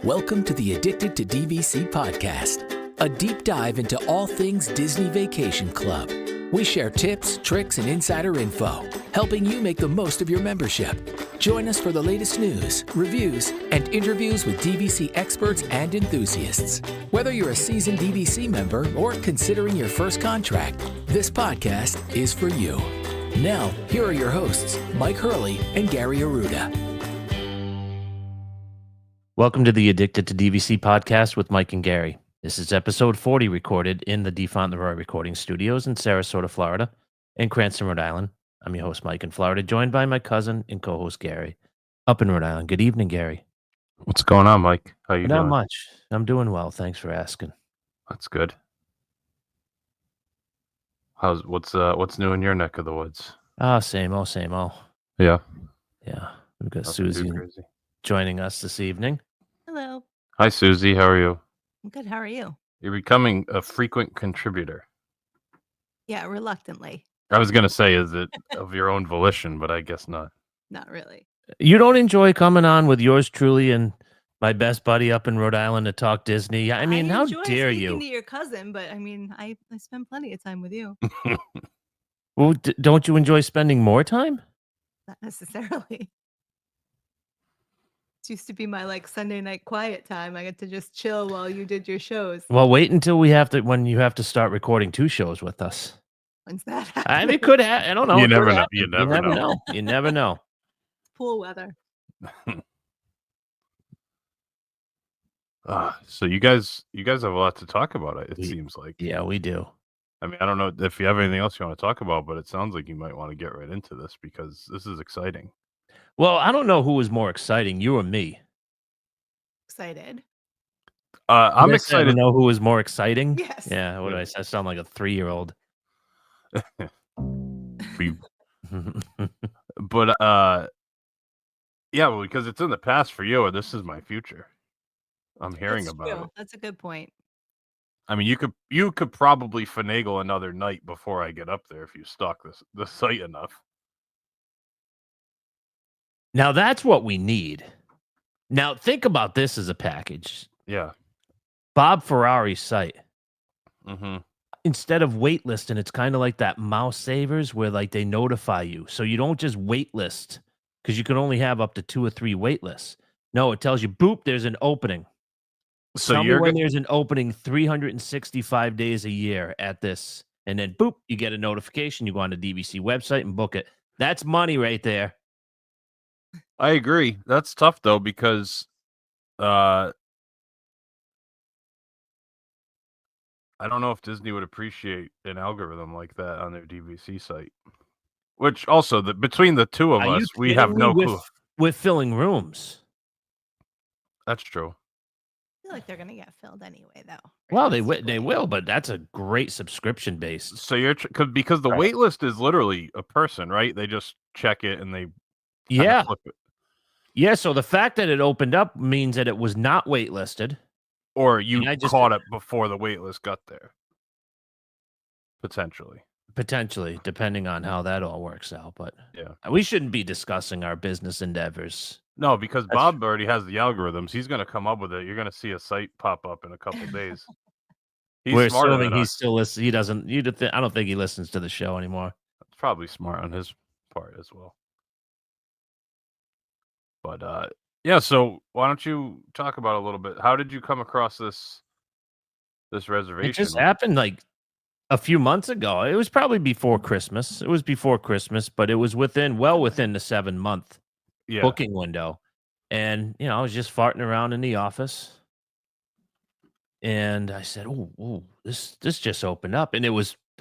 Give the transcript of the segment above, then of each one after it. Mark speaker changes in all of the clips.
Speaker 1: Welcome to the Addicted to DVC podcast, a deep dive into all things Disney Vacation Club. We share tips, tricks, and insider info, helping you make the most of your membership. Join us for the latest news, reviews, and interviews with DVC experts and enthusiasts. Whether you're a seasoned DVC member or considering your first contract, this podcast is for you. Now, here are your hosts, Mike Hurley and Gary Arruda.
Speaker 2: Welcome to the Addicted to DVC podcast with Mike and Gary. This is episode 40, recorded in the D. Fauntleroy Recording Studios in Sarasota, Florida, and Cranston, Rhode Island. I'm your host, Mike in Florida, joined by my cousin and co-host, Gary, up in Rhode Island. Good evening, Gary.
Speaker 3: What's going on, Mike? How you doing?
Speaker 2: Not much. I'm doing well. Thanks for asking.
Speaker 3: That's good. What's new in your neck of the woods?
Speaker 2: Same old, same old.
Speaker 3: Yeah.
Speaker 2: Yeah. We've got
Speaker 3: Nothing
Speaker 2: Susie joining us this evening.
Speaker 4: Hello.
Speaker 3: Hi, Susie. How are you?
Speaker 4: I'm good. How are you?
Speaker 3: You're becoming a frequent contributor.
Speaker 4: Yeah, reluctantly.
Speaker 3: I was going to say, is it of your own volition, but I guess not.
Speaker 4: Not really.
Speaker 2: You don't enjoy coming on with yours truly and my best buddy up in Rhode Island to talk Disney? I mean, how dare you?
Speaker 4: Speaking to your cousin, but I mean, I spend plenty of time with you.
Speaker 2: Well, don't you enjoy spending more time?
Speaker 4: Not necessarily. It used to be my Sunday night quiet time. I get to just chill while you did your shows.
Speaker 2: Well, wait until when you have to start recording 2 shows with us.
Speaker 4: When's that happening?
Speaker 2: I mean, it could happen. I don't know.
Speaker 3: You
Speaker 2: It
Speaker 3: never
Speaker 2: could
Speaker 3: know.
Speaker 2: happen.
Speaker 3: You never know.
Speaker 2: You never know.
Speaker 4: Pool weather.
Speaker 3: So you guys have a lot to talk about. It seems like.
Speaker 2: Yeah, we do.
Speaker 3: I mean, I don't know if you have anything else you want to talk about, but it sounds like you might want to get right into this because this is exciting.
Speaker 2: Well, I don't know who was more exciting, you or me.
Speaker 4: Excited.
Speaker 3: I'm
Speaker 2: I
Speaker 3: excited.
Speaker 2: know who was more exciting.
Speaker 4: Yes.
Speaker 2: Yeah. What did I say? I sound like a 3-year-old.
Speaker 3: But yeah, well, because it's in the past for you, and this is my future. I'm hearing
Speaker 4: That's
Speaker 3: about
Speaker 4: true.
Speaker 3: it.
Speaker 4: That's a good point.
Speaker 3: I mean, you could probably finagle another night before I get up there if you stalk the site enough.
Speaker 2: Now that's what we need. Now think about this as a package.
Speaker 3: Yeah.
Speaker 2: Bob Ferrari's site.
Speaker 3: Mm-hmm.
Speaker 2: Instead of waitlisting, it's kind of like that Mouse Savers where they notify you. So you don't just waitlist because you can only have up to 2 or 3 waitlists. No, it tells you, boop, there's an opening.
Speaker 3: So
Speaker 2: Tell me when there's an opening 365 days a year at this. And then, boop, you get a notification. You go on the DVC website and book it. That's money right there.
Speaker 3: I agree. That's tough, though, because I don't know if Disney would appreciate an algorithm like that on their DVC site. Which also, between the two of us, we have no clue.
Speaker 2: With filling rooms.
Speaker 3: That's true.
Speaker 4: I feel like they're going to get filled anyway, though.
Speaker 2: Well, they will, but that's a great subscription base.
Speaker 3: So you're because the wait list is literally a person, right? They just check it and they flip it.
Speaker 2: Yeah, so the fact that it opened up means that it was not waitlisted.
Speaker 3: Or you caught it before the wait list got there. Potentially,
Speaker 2: depending on how that all works out. But
Speaker 3: yeah,
Speaker 2: we shouldn't be discussing our business endeavors.
Speaker 3: No, because Bob already has the algorithms. He's going to come up with it. You're going to see a site pop up in a couple of days.
Speaker 2: We're assuming he still listens. He doesn't. I don't think he listens to the show anymore.
Speaker 3: That's probably smart on his part as well. But yeah. So why don't you talk about it a little bit? How did you come across this reservation?
Speaker 2: It just happened a few months ago. It was probably before Christmas. But it was within the 7-month booking window. And, I was just farting around in the office. And I said, oh, this just opened up. And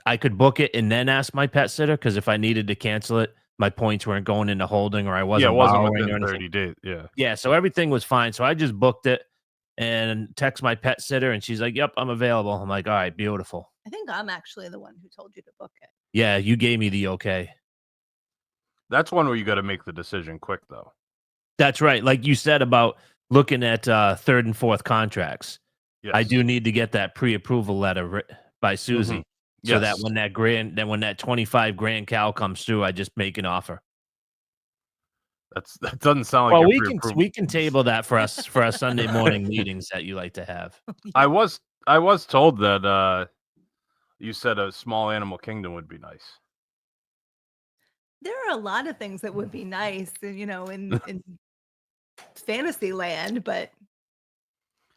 Speaker 2: I could book it and then ask my pet sitter, because if I needed to cancel it, my points weren't going into holding, or I wasn't borrowing
Speaker 3: within 30 days. Yeah.
Speaker 2: Yeah. So everything was fine. So I just booked it and text my pet sitter, and she's like, yep, I'm available. I'm like, all right, beautiful.
Speaker 4: I think I'm actually the one who told you to book it.
Speaker 2: Yeah, you gave me the okay.
Speaker 3: That's one where you got to make the decision quick, though.
Speaker 2: That's right. Like you said about looking at 3rd and 4th contracts. Yes. I do need to get that pre-approval letter by Susie. Mm-hmm. So that when that 25 grand cal comes through, I just make an offer.
Speaker 3: That doesn't sound like
Speaker 2: Well,
Speaker 3: you're
Speaker 2: we
Speaker 3: pre-approved.
Speaker 2: can table that for us for our Sunday morning meetings that you like to have.
Speaker 3: I was told that you said a small animal kingdom would be nice.
Speaker 4: There are a lot of things that would be nice, in fantasy land, but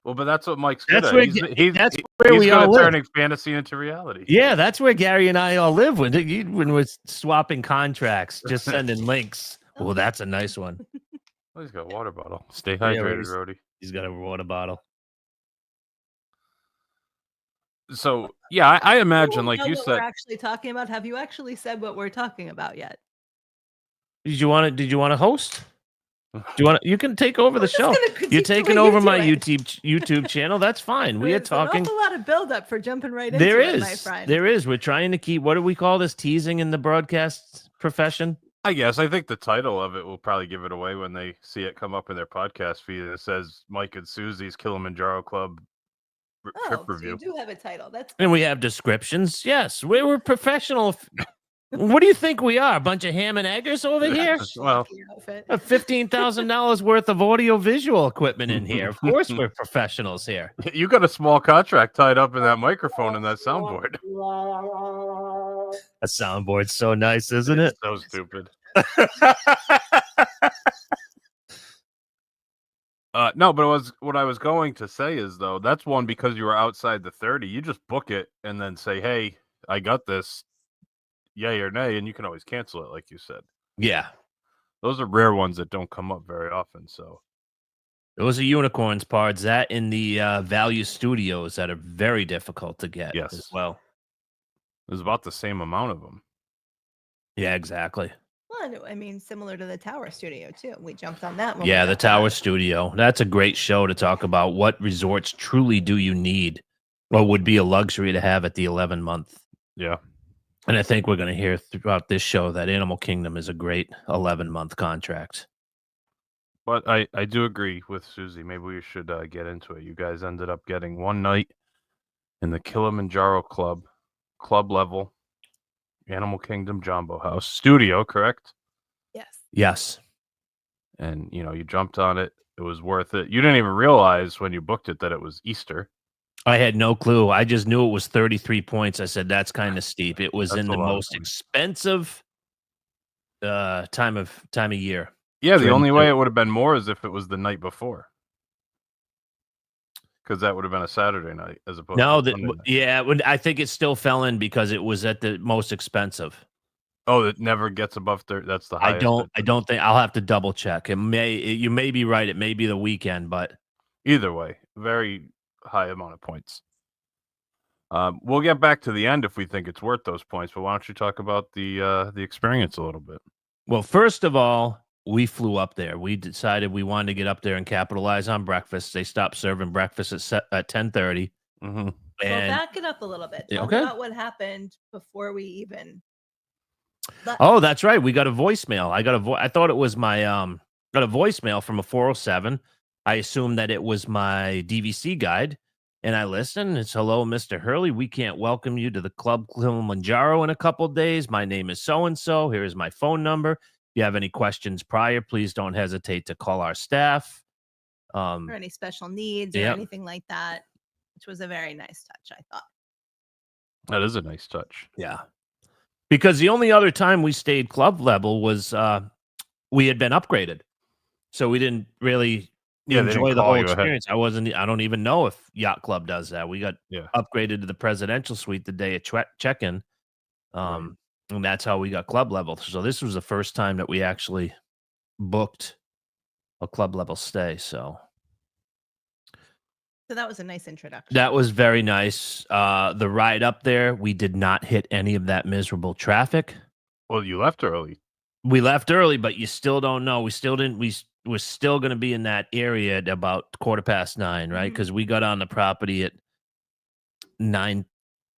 Speaker 3: Well, but that's what Mike's good
Speaker 2: That's
Speaker 3: at.
Speaker 2: where
Speaker 3: He's
Speaker 2: that's
Speaker 3: he's
Speaker 2: where we
Speaker 3: good
Speaker 2: all
Speaker 3: at
Speaker 2: live.
Speaker 3: turning fantasy into reality.
Speaker 2: Yeah, that's where Gary and I all live when we're swapping contracts, just sending links. Well, that's a nice one.
Speaker 3: Oh, he's got a water bottle. Stay
Speaker 2: Yeah,
Speaker 3: hydrated, Rhodey.
Speaker 2: He's got a water bottle.
Speaker 3: So yeah, I imagine, like you
Speaker 4: what
Speaker 3: said,
Speaker 4: we're actually talking about. Have you actually said what we're talking about yet?
Speaker 2: Did you want to host? Do you want you can take over the
Speaker 4: just
Speaker 2: show.
Speaker 4: gonna
Speaker 2: You're
Speaker 4: critique the
Speaker 2: taking
Speaker 4: way
Speaker 2: over
Speaker 4: you
Speaker 2: my
Speaker 4: do it.
Speaker 2: YouTube channel. That's fine. We are
Speaker 4: There's
Speaker 2: talking.
Speaker 4: an awful lot of buildup for jumping right into
Speaker 2: There
Speaker 4: it, my
Speaker 2: is.
Speaker 4: friend.
Speaker 2: There is. We're trying to keep, what do we call this, teasing in the broadcast profession?
Speaker 3: I guess I think the title of it will probably give it away when they see it come up in their podcast feed. It says Mike and Susie's Kilimanjaro Club trip
Speaker 4: So
Speaker 3: review.
Speaker 4: you do have a title. That's
Speaker 2: And we have descriptions. Yes, we're professional. What do you think we are? A bunch of ham and eggers over here?
Speaker 3: Well,
Speaker 2: $15,000 worth of audio visual equipment in here. Of course, we're professionals here.
Speaker 3: You got a small contract tied up in that microphone and that soundboard.
Speaker 2: A soundboard's so nice, isn't it?
Speaker 3: So stupid. No, but what I was going to say is, though, that's one because you were outside the 30. You just book it and then say, "Hey, I got this, yay or nay," and you can always cancel it, like you said.
Speaker 2: Yeah.
Speaker 3: Those are rare ones that don't come up very often. So
Speaker 2: those are unicorns, parts. That in the value studios that are very difficult to get as well.
Speaker 3: There's about the same amount of them.
Speaker 2: Yeah, exactly.
Speaker 4: Well, I mean, similar to the Tower Studio too. We jumped on that one.
Speaker 2: Yeah, the Tower Studio. That's a great show to talk about what resorts truly do you need or would be a luxury to have at the 11-month.
Speaker 3: Yeah.
Speaker 2: And I think we're going to hear throughout this show that Animal Kingdom is a great 11-month contract.
Speaker 3: But I do agree with Susie. Maybe we should get into it. You guys ended up getting one night in the Kilimanjaro Club level, Animal Kingdom Jambo House Studio, correct?
Speaker 4: Yes.
Speaker 2: Yes.
Speaker 3: And, you jumped on it. It was worth it. You didn't even realize when you booked it that it was Easter.
Speaker 2: I had no clue. I just knew it was 33 points. I said, that's kind of steep. It was in the most expensive time of year.
Speaker 3: Yeah, the only way it would have been more is if it was the night before. Because that would have been a Saturday night as opposed to Sunday night.
Speaker 2: Yeah, I think it still fell in because it was at the most expensive.
Speaker 3: Oh, it never gets above 30. That's the highest.
Speaker 2: I don't think. I'll have to double check. You may be right. It may be the weekend, but
Speaker 3: either way, very high amount of points. We'll get back to the end if we think it's worth those points. But why don't you talk about the experience a little bit?
Speaker 2: Well, first of all, we flew up there. We decided we wanted to get up there and capitalize on breakfast. They stopped serving breakfast at 10:30.
Speaker 3: Mm-hmm.
Speaker 4: Well, back it up a little bit. Tell me about what happened before we even.
Speaker 2: Oh, that's right. We got a voicemail. I thought it was my got a voicemail from a 407. I assumed that it was my DVC guide, and I listened. It's, hello, Mr. Hurley. We can't welcome you to the Club Kilimanjaro in a couple of days. My name is so and so. Here is my phone number. If you have any questions prior, please don't hesitate to call our staff.
Speaker 4: Or any special needs or anything like that, which was a very nice touch, I thought.
Speaker 3: That is a nice touch.
Speaker 2: Yeah. Because the only other time we stayed club level was we had been upgraded. So we didn't really enjoy the whole experience. I don't even know if Yacht Club does that. We got upgraded to the presidential suite the day of check-in. And that's how we got club level. So this was the first time that we actually booked a club level stay. So
Speaker 4: that was a nice introduction.
Speaker 2: That was very nice. The ride up there, we did not hit any of that miserable traffic.
Speaker 3: Well, you left early.
Speaker 2: We left early, but you still don't know. We still didn't. We're still going to be in that area at about 9:15, right? Because we got on the property at 9:40,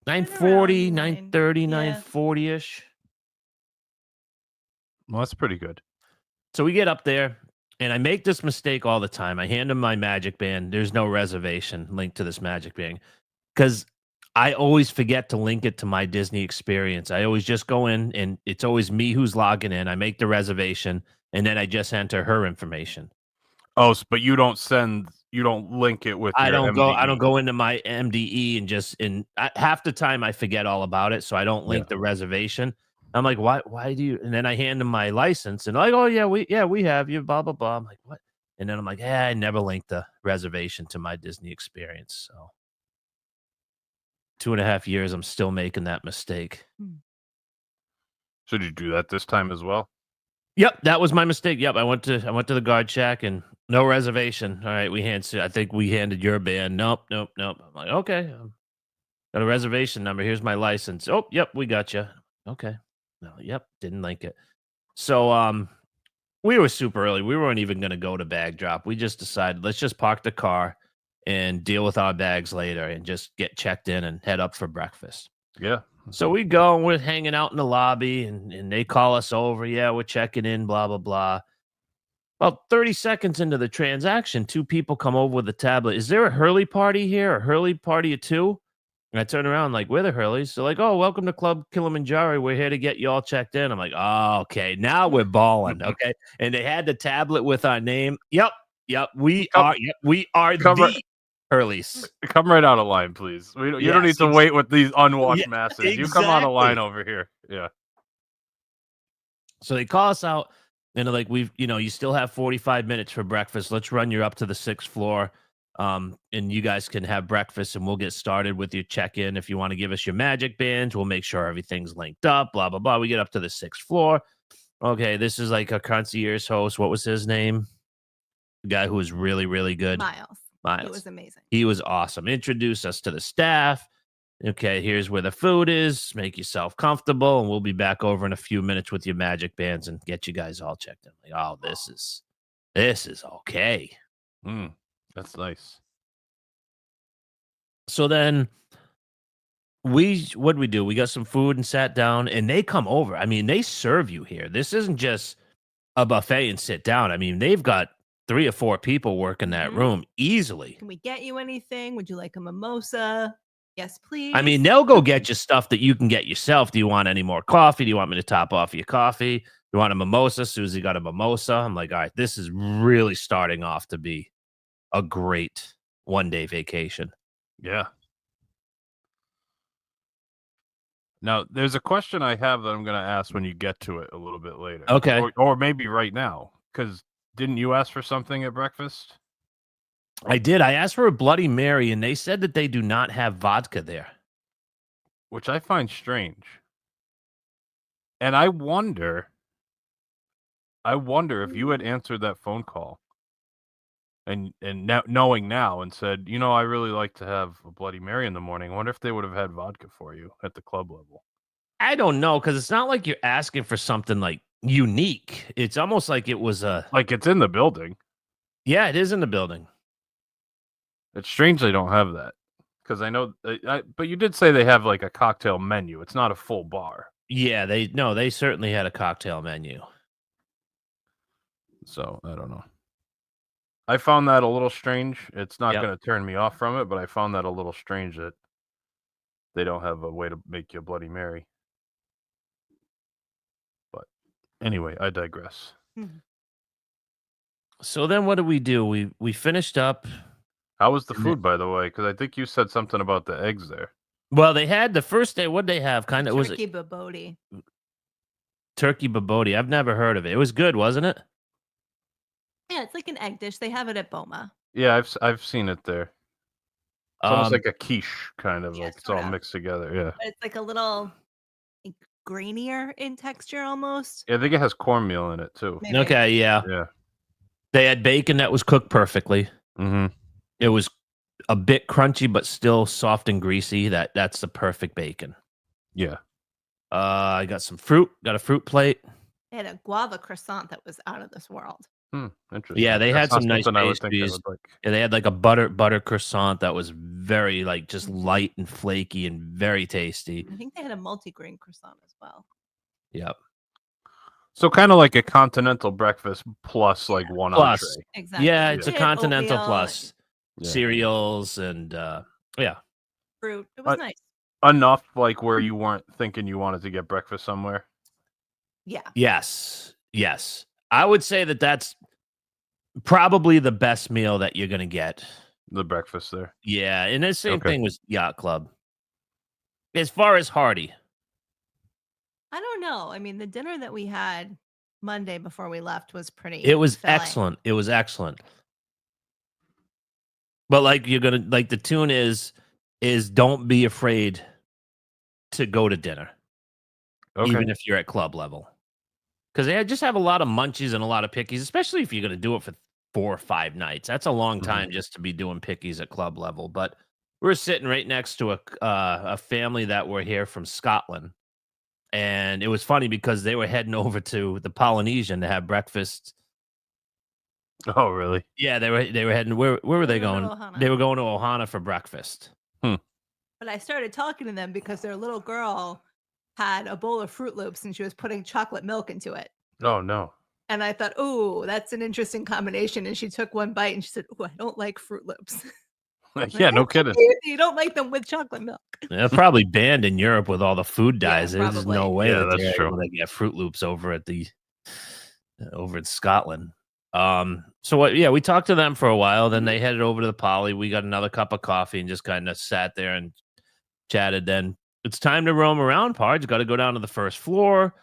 Speaker 2: 9:30, 9:40-ish.
Speaker 3: Well, that's pretty good.
Speaker 2: So we get up there, and I make this mistake all the time. I hand him my Magic Band. There's no reservation linked to this Magic Band because I always forget to link it to my Disney experience. I always just go in, and it's always me who's logging in. I make the reservation, and then I just enter her information.
Speaker 3: Oh, but you don't link it with
Speaker 2: I
Speaker 3: your
Speaker 2: don't
Speaker 3: MDE.
Speaker 2: go into my MDE and half the time I forget all about it, so I don't link
Speaker 3: Yeah.
Speaker 2: the reservation. I'm like, why do you? And then I hand them my license, and like, oh yeah, we have you, blah blah blah. I'm like, what? And then I'm like, yeah, I never linked the reservation to my Disney experience. So 2.5 years, I'm still making that mistake.
Speaker 3: So did you do that this time as well?
Speaker 2: Yep, that was my mistake. Yep, I went to the guard shack and no reservation. All right, I think we handed your band. Nope. I'm like, okay, got a reservation number. Here's my license. Oh, yep, we got you. Okay. No, yep, didn't like it. So, we were super early. We weren't even going to go to bag drop. We just decided let's just park the car and deal with our bags later and just get checked in and head up for breakfast.
Speaker 3: Yeah.
Speaker 2: So we go and we're hanging out in the lobby and they call us over. Yeah, we're checking in, blah, blah, blah. About 30 seconds into the transaction, two people come over with a tablet. Is there a Hurley party here? A Hurley party of two? And I turn around like, we're the Hurleys. So like, oh, welcome to Club Kilimanjaro. We're here to get you all checked in. I'm like, oh, okay. Now we're balling. Okay. And they had the tablet with our name. Yep. We are
Speaker 3: come
Speaker 2: the Hurleys.
Speaker 3: Come right out of line, please. You don't need to wait with these unwashed masses. You come out of line over here. Yeah.
Speaker 2: So they call us out and they're like, you still have 45 minutes for breakfast. Let's run you up to the 6th floor. And you guys can have breakfast and we'll get started with your check-in. If you want to give us your magic bands, we'll make sure everything's linked up, blah, blah, blah. We get up to the 6th floor. Okay, this is like a concierge host. What was his name? The guy who was really, really good.
Speaker 4: Miles. He was amazing.
Speaker 2: He was awesome. Introduced us to the staff. Okay, here's where the food is. Make yourself comfortable, and we'll be back over in a few minutes with your magic bands and get you guys all checked in. Like, oh, this is okay.
Speaker 3: That's nice.
Speaker 2: So then what'd we do? We got some food and sat down, and they come over. I mean, they serve you here. This isn't just a buffet and sit down. I mean, they've got 3 or 4 people working that room easily.
Speaker 4: Can we get you anything? Would you like a mimosa? Yes, please.
Speaker 2: I mean, they'll go get you stuff that you can get yourself. Do you want any more coffee? Do you want me to top off your coffee? You want a mimosa? Susie got a mimosa. I'm like, all right, this is really starting off to be a great one-day vacation.
Speaker 3: Yeah. Now, there's a question I have that I'm going to ask when you get to it a little bit later.
Speaker 2: Okay.
Speaker 3: Or maybe right now, because didn't you ask for something at breakfast?
Speaker 2: I did. I asked for a Bloody Mary, and they said that they do not have vodka there.
Speaker 3: Which I find strange. And I wonder if you had answered that phone call and now, knowing now and said, I really like to have a Bloody Mary in the morning. I wonder if they would have had vodka for you at the club level.
Speaker 2: I don't know, because it's not like you're asking for something like unique. It's almost like it was
Speaker 3: like it's in the building.
Speaker 2: Yeah, it is in the building.
Speaker 3: It's strange they don't have that, because I know, but you did say they have like a cocktail menu. It's not a full bar.
Speaker 2: Yeah, they certainly had a cocktail menu.
Speaker 3: So I don't know. I found that a little strange. It's not going to turn me off from it, but I found that a little strange that they don't have a way to make you a Bloody Mary. But anyway, I digress.
Speaker 2: So then what did we do? We finished up.
Speaker 3: How was the food, by the way? Because I think you said something about the eggs there.
Speaker 2: Well, they had the first day. What did they have?
Speaker 4: Turkey babodi.
Speaker 2: Turkey babodi. I've never heard of it. It was good, wasn't it?
Speaker 4: Yeah, it's like an egg dish. They have it at Boma.
Speaker 3: Yeah, I've seen it there. It's almost like a quiche, kind of, like it's all mixed together. Yeah,
Speaker 4: but it's like a little grainier in texture almost.
Speaker 3: Yeah, I think it has cornmeal in it too.
Speaker 4: Maybe.
Speaker 2: Okay, yeah. They had bacon that was cooked perfectly. It was a bit crunchy, but still soft and greasy. That's the perfect bacon.
Speaker 3: Yeah.
Speaker 2: I got some fruit. Got a fruit plate.
Speaker 4: They had a guava croissant that was out of this world.
Speaker 3: Interesting.
Speaker 2: Yeah, they had
Speaker 3: That's
Speaker 2: some nice pastries.
Speaker 3: Like.
Speaker 2: Yeah, they had like a butter croissant that was very just light and flaky and very tasty.
Speaker 4: I think they had a multigrain croissant as well.
Speaker 2: Yep.
Speaker 3: So kind of like a continental breakfast plus like one entree.
Speaker 4: Exactly.
Speaker 2: Yeah, it's a continental
Speaker 4: oatmeal,
Speaker 2: plus cereals and
Speaker 4: fruit. It was nice.
Speaker 3: Enough like where you weren't thinking you wanted to get breakfast somewhere.
Speaker 4: Yeah.
Speaker 2: Yes. I would say that that's probably the best meal that you're gonna get.
Speaker 3: The breakfast there.
Speaker 2: Yeah, and the same
Speaker 3: Okay.
Speaker 2: thing with Yacht Club. As far as hearty,
Speaker 4: I don't know. I mean, the dinner that we had Monday before we left was pretty
Speaker 2: it was
Speaker 4: filling.
Speaker 2: excellent. It was excellent. But like the tune is don't be afraid to go to dinner,
Speaker 3: Okay.
Speaker 2: even if you're at club level. Because they just have a lot of munchies and a lot of pickies, especially if you're gonna do it for 4 or 5 nights. That's a long time just to be doing pickies at club level. But we're sitting right next to a family that were here from Scotland. And it was funny because they were heading over to the Polynesian to have breakfast.
Speaker 3: Oh, really?
Speaker 2: Yeah, they were heading where were they
Speaker 4: They were going
Speaker 2: going?
Speaker 4: to Ohana.
Speaker 2: They were going to Ohana for breakfast.
Speaker 4: But I started talking to them because their little girl had a bowl of Fruit Loops and she was putting chocolate milk into it.
Speaker 3: Oh, no.
Speaker 4: And I thought, oh, that's an interesting combination. And she took one bite and she said, oh, I don't like Fruit Loops.
Speaker 3: Yeah, no kidding.
Speaker 4: You don't like them with chocolate milk.
Speaker 2: They're probably banned in Europe with all the food
Speaker 4: Yeah,
Speaker 2: dyes. There's no
Speaker 4: probably.
Speaker 2: way
Speaker 3: Yeah,
Speaker 2: that
Speaker 3: that's
Speaker 2: they're
Speaker 3: true.
Speaker 2: able to get Fruit Loops over at the over in Scotland. So what? Yeah, we talked to them for a while. Then they headed over to the Poly. We got another cup of coffee and just kind of sat there and chatted. Then it's time to roam around. Pards got to go down to the first floor.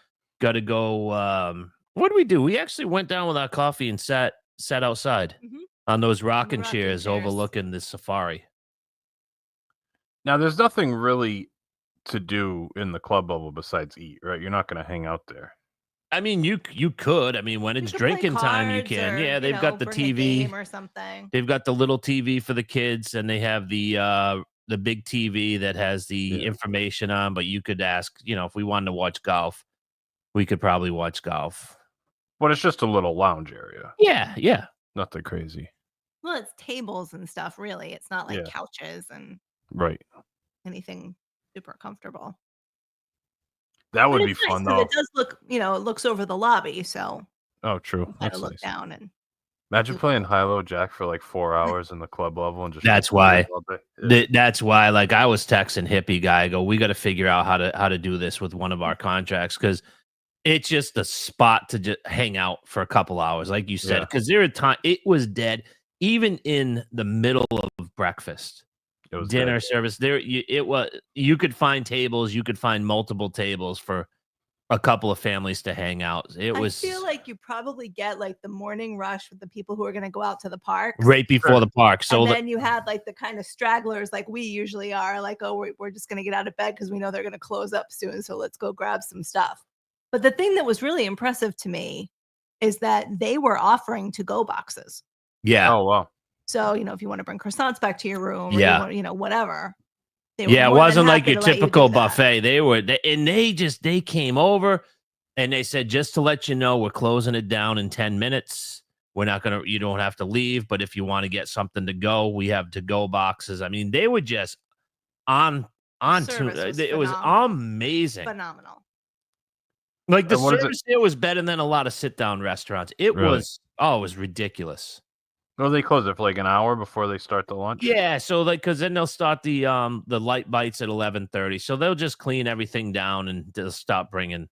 Speaker 2: Got to go. What did we do? We actually went down with our coffee and sat outside on those rocking
Speaker 4: rocking
Speaker 2: chairs
Speaker 4: chairs.
Speaker 2: overlooking the safari.
Speaker 3: Now, there's nothing really to do in the club bubble besides eat, right? You're not going to hang out there.
Speaker 2: I mean, you could. I mean, when it's
Speaker 4: could play
Speaker 2: drinking time, you
Speaker 4: cards
Speaker 2: can.
Speaker 4: or,
Speaker 2: Yeah, they've got the
Speaker 4: bring a
Speaker 2: TV.
Speaker 4: game or something.
Speaker 2: They've got the little TV for the kids, and they have the big TV that has the information on. But you could ask, if we wanted to watch golf, we could probably watch golf.
Speaker 3: But it's just a little lounge area.
Speaker 2: Yeah.
Speaker 3: Nothing crazy.
Speaker 4: Well, it's tables and stuff, really. It's not like
Speaker 3: Yeah.
Speaker 4: couches and
Speaker 3: Right.
Speaker 4: anything super comfortable.
Speaker 3: That would
Speaker 4: But
Speaker 3: be
Speaker 4: it's nice
Speaker 3: fun,
Speaker 4: 'cause
Speaker 3: though.
Speaker 4: it does look, it looks over the lobby, so
Speaker 3: Oh, true.
Speaker 4: you kind
Speaker 3: That's
Speaker 4: of look
Speaker 3: nice.
Speaker 4: down and
Speaker 3: Imagine
Speaker 4: do
Speaker 3: playing
Speaker 4: cool.
Speaker 3: high-low jack for like 4 hours in the club level and just.
Speaker 2: That's
Speaker 3: drinking beers
Speaker 2: why.
Speaker 3: all day. Yeah.
Speaker 2: That's why. Like I was texting hippie guy, I go, we got to figure out how to do this with one of our contracts because it's just a spot to just hang out for a couple hours, like you said.
Speaker 3: Yeah.
Speaker 2: Because there are time it was dead, even in the middle of breakfast.
Speaker 3: It was
Speaker 2: Dinner
Speaker 3: dead.
Speaker 2: service there you could find tables, you could find multiple tables for a couple of families to hang out.
Speaker 4: I feel like you probably get like the morning rush with the people who are going to go out to the parks.
Speaker 2: right before the park. So
Speaker 4: And then you had like the kind of stragglers like we usually are, like, oh, we're just going to get out of bed because we know they're going to close up soon. So let's go grab some stuff. But the thing that was really impressive to me is that they were offering to-go boxes.
Speaker 2: yeah.
Speaker 3: Oh, wow.
Speaker 4: So, if you want to bring croissants back to your room or
Speaker 2: Yeah.
Speaker 4: you want, whatever. They were
Speaker 2: Yeah, it
Speaker 4: more than
Speaker 2: wasn't like
Speaker 4: happy
Speaker 2: your
Speaker 4: to let you do
Speaker 2: typical
Speaker 4: that.
Speaker 2: buffet. They came over and they said, just to let you know, we're closing it down in 10 minutes. You don't have to leave, but if you want to get something to go, we have to-go boxes. I mean, they were just on
Speaker 4: Service was
Speaker 2: it was
Speaker 4: phenomenal.
Speaker 2: amazing.
Speaker 4: Phenomenal.
Speaker 2: Like the
Speaker 3: And what is it?
Speaker 2: service there was better than a lot of sit-down restaurants. It
Speaker 3: Really?
Speaker 2: was ridiculous.
Speaker 3: Well, they close it for like an hour before they start the lunch.
Speaker 2: Yeah, so because then they'll start the light bites at 11:30. So they'll just clean everything down and they'll stop bringing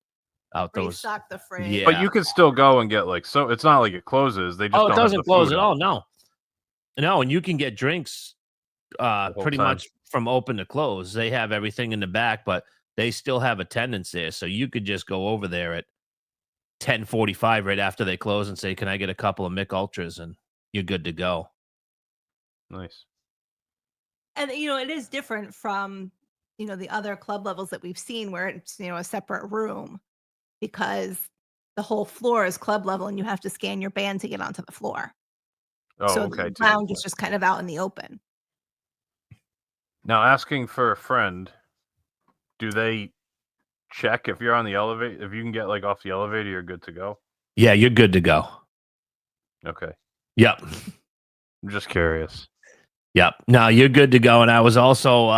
Speaker 2: out those.
Speaker 4: Restock the fridge.
Speaker 2: Yeah.
Speaker 3: But you could still go and get so it's not like it closes. They just
Speaker 2: Oh,
Speaker 3: don't
Speaker 2: it
Speaker 3: have
Speaker 2: doesn't
Speaker 3: the
Speaker 2: close
Speaker 3: food
Speaker 2: at
Speaker 3: out
Speaker 2: all. No, and you can get drinks
Speaker 3: whole
Speaker 2: pretty
Speaker 3: time.
Speaker 2: much from open to close. They have everything in the back, but they still have attendants there. So you could just go over there at 10:45 right after they close and say, "Can I get a couple of Mick Ultras?" and you're good to go.
Speaker 3: Nice.
Speaker 4: And it is different from the other club levels that we've seen where it's a separate room because the whole floor is club level and you have to scan your band to get onto the floor.
Speaker 3: Oh,
Speaker 4: So
Speaker 3: okay.
Speaker 4: the lounge is just kind of out in the open.
Speaker 3: Now, asking for a friend, do they check if you're on the elevator? If you can get like off the elevator, you're good to go.
Speaker 2: Yeah, you're good to go.
Speaker 3: Okay.
Speaker 2: Yep.
Speaker 3: I'm just curious.
Speaker 2: Yep. No, you're good to go. And I was also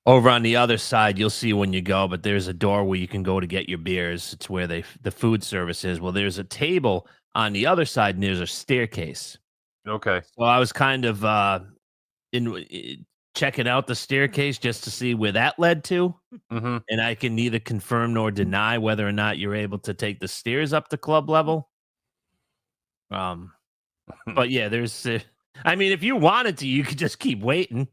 Speaker 2: over on the other side. You'll see when you go, but there's a door where you can go to get your beers. It's where the food service is. Well, there's a table on the other side, and there's a staircase.
Speaker 3: Okay.
Speaker 2: So I was kind of checking out the staircase just to see where that led to.
Speaker 3: Mm-hmm.
Speaker 2: And I can neither confirm nor deny whether or not you're able to take the stairs up to club level. But yeah, there's. I mean, if you wanted to, you could just keep waiting.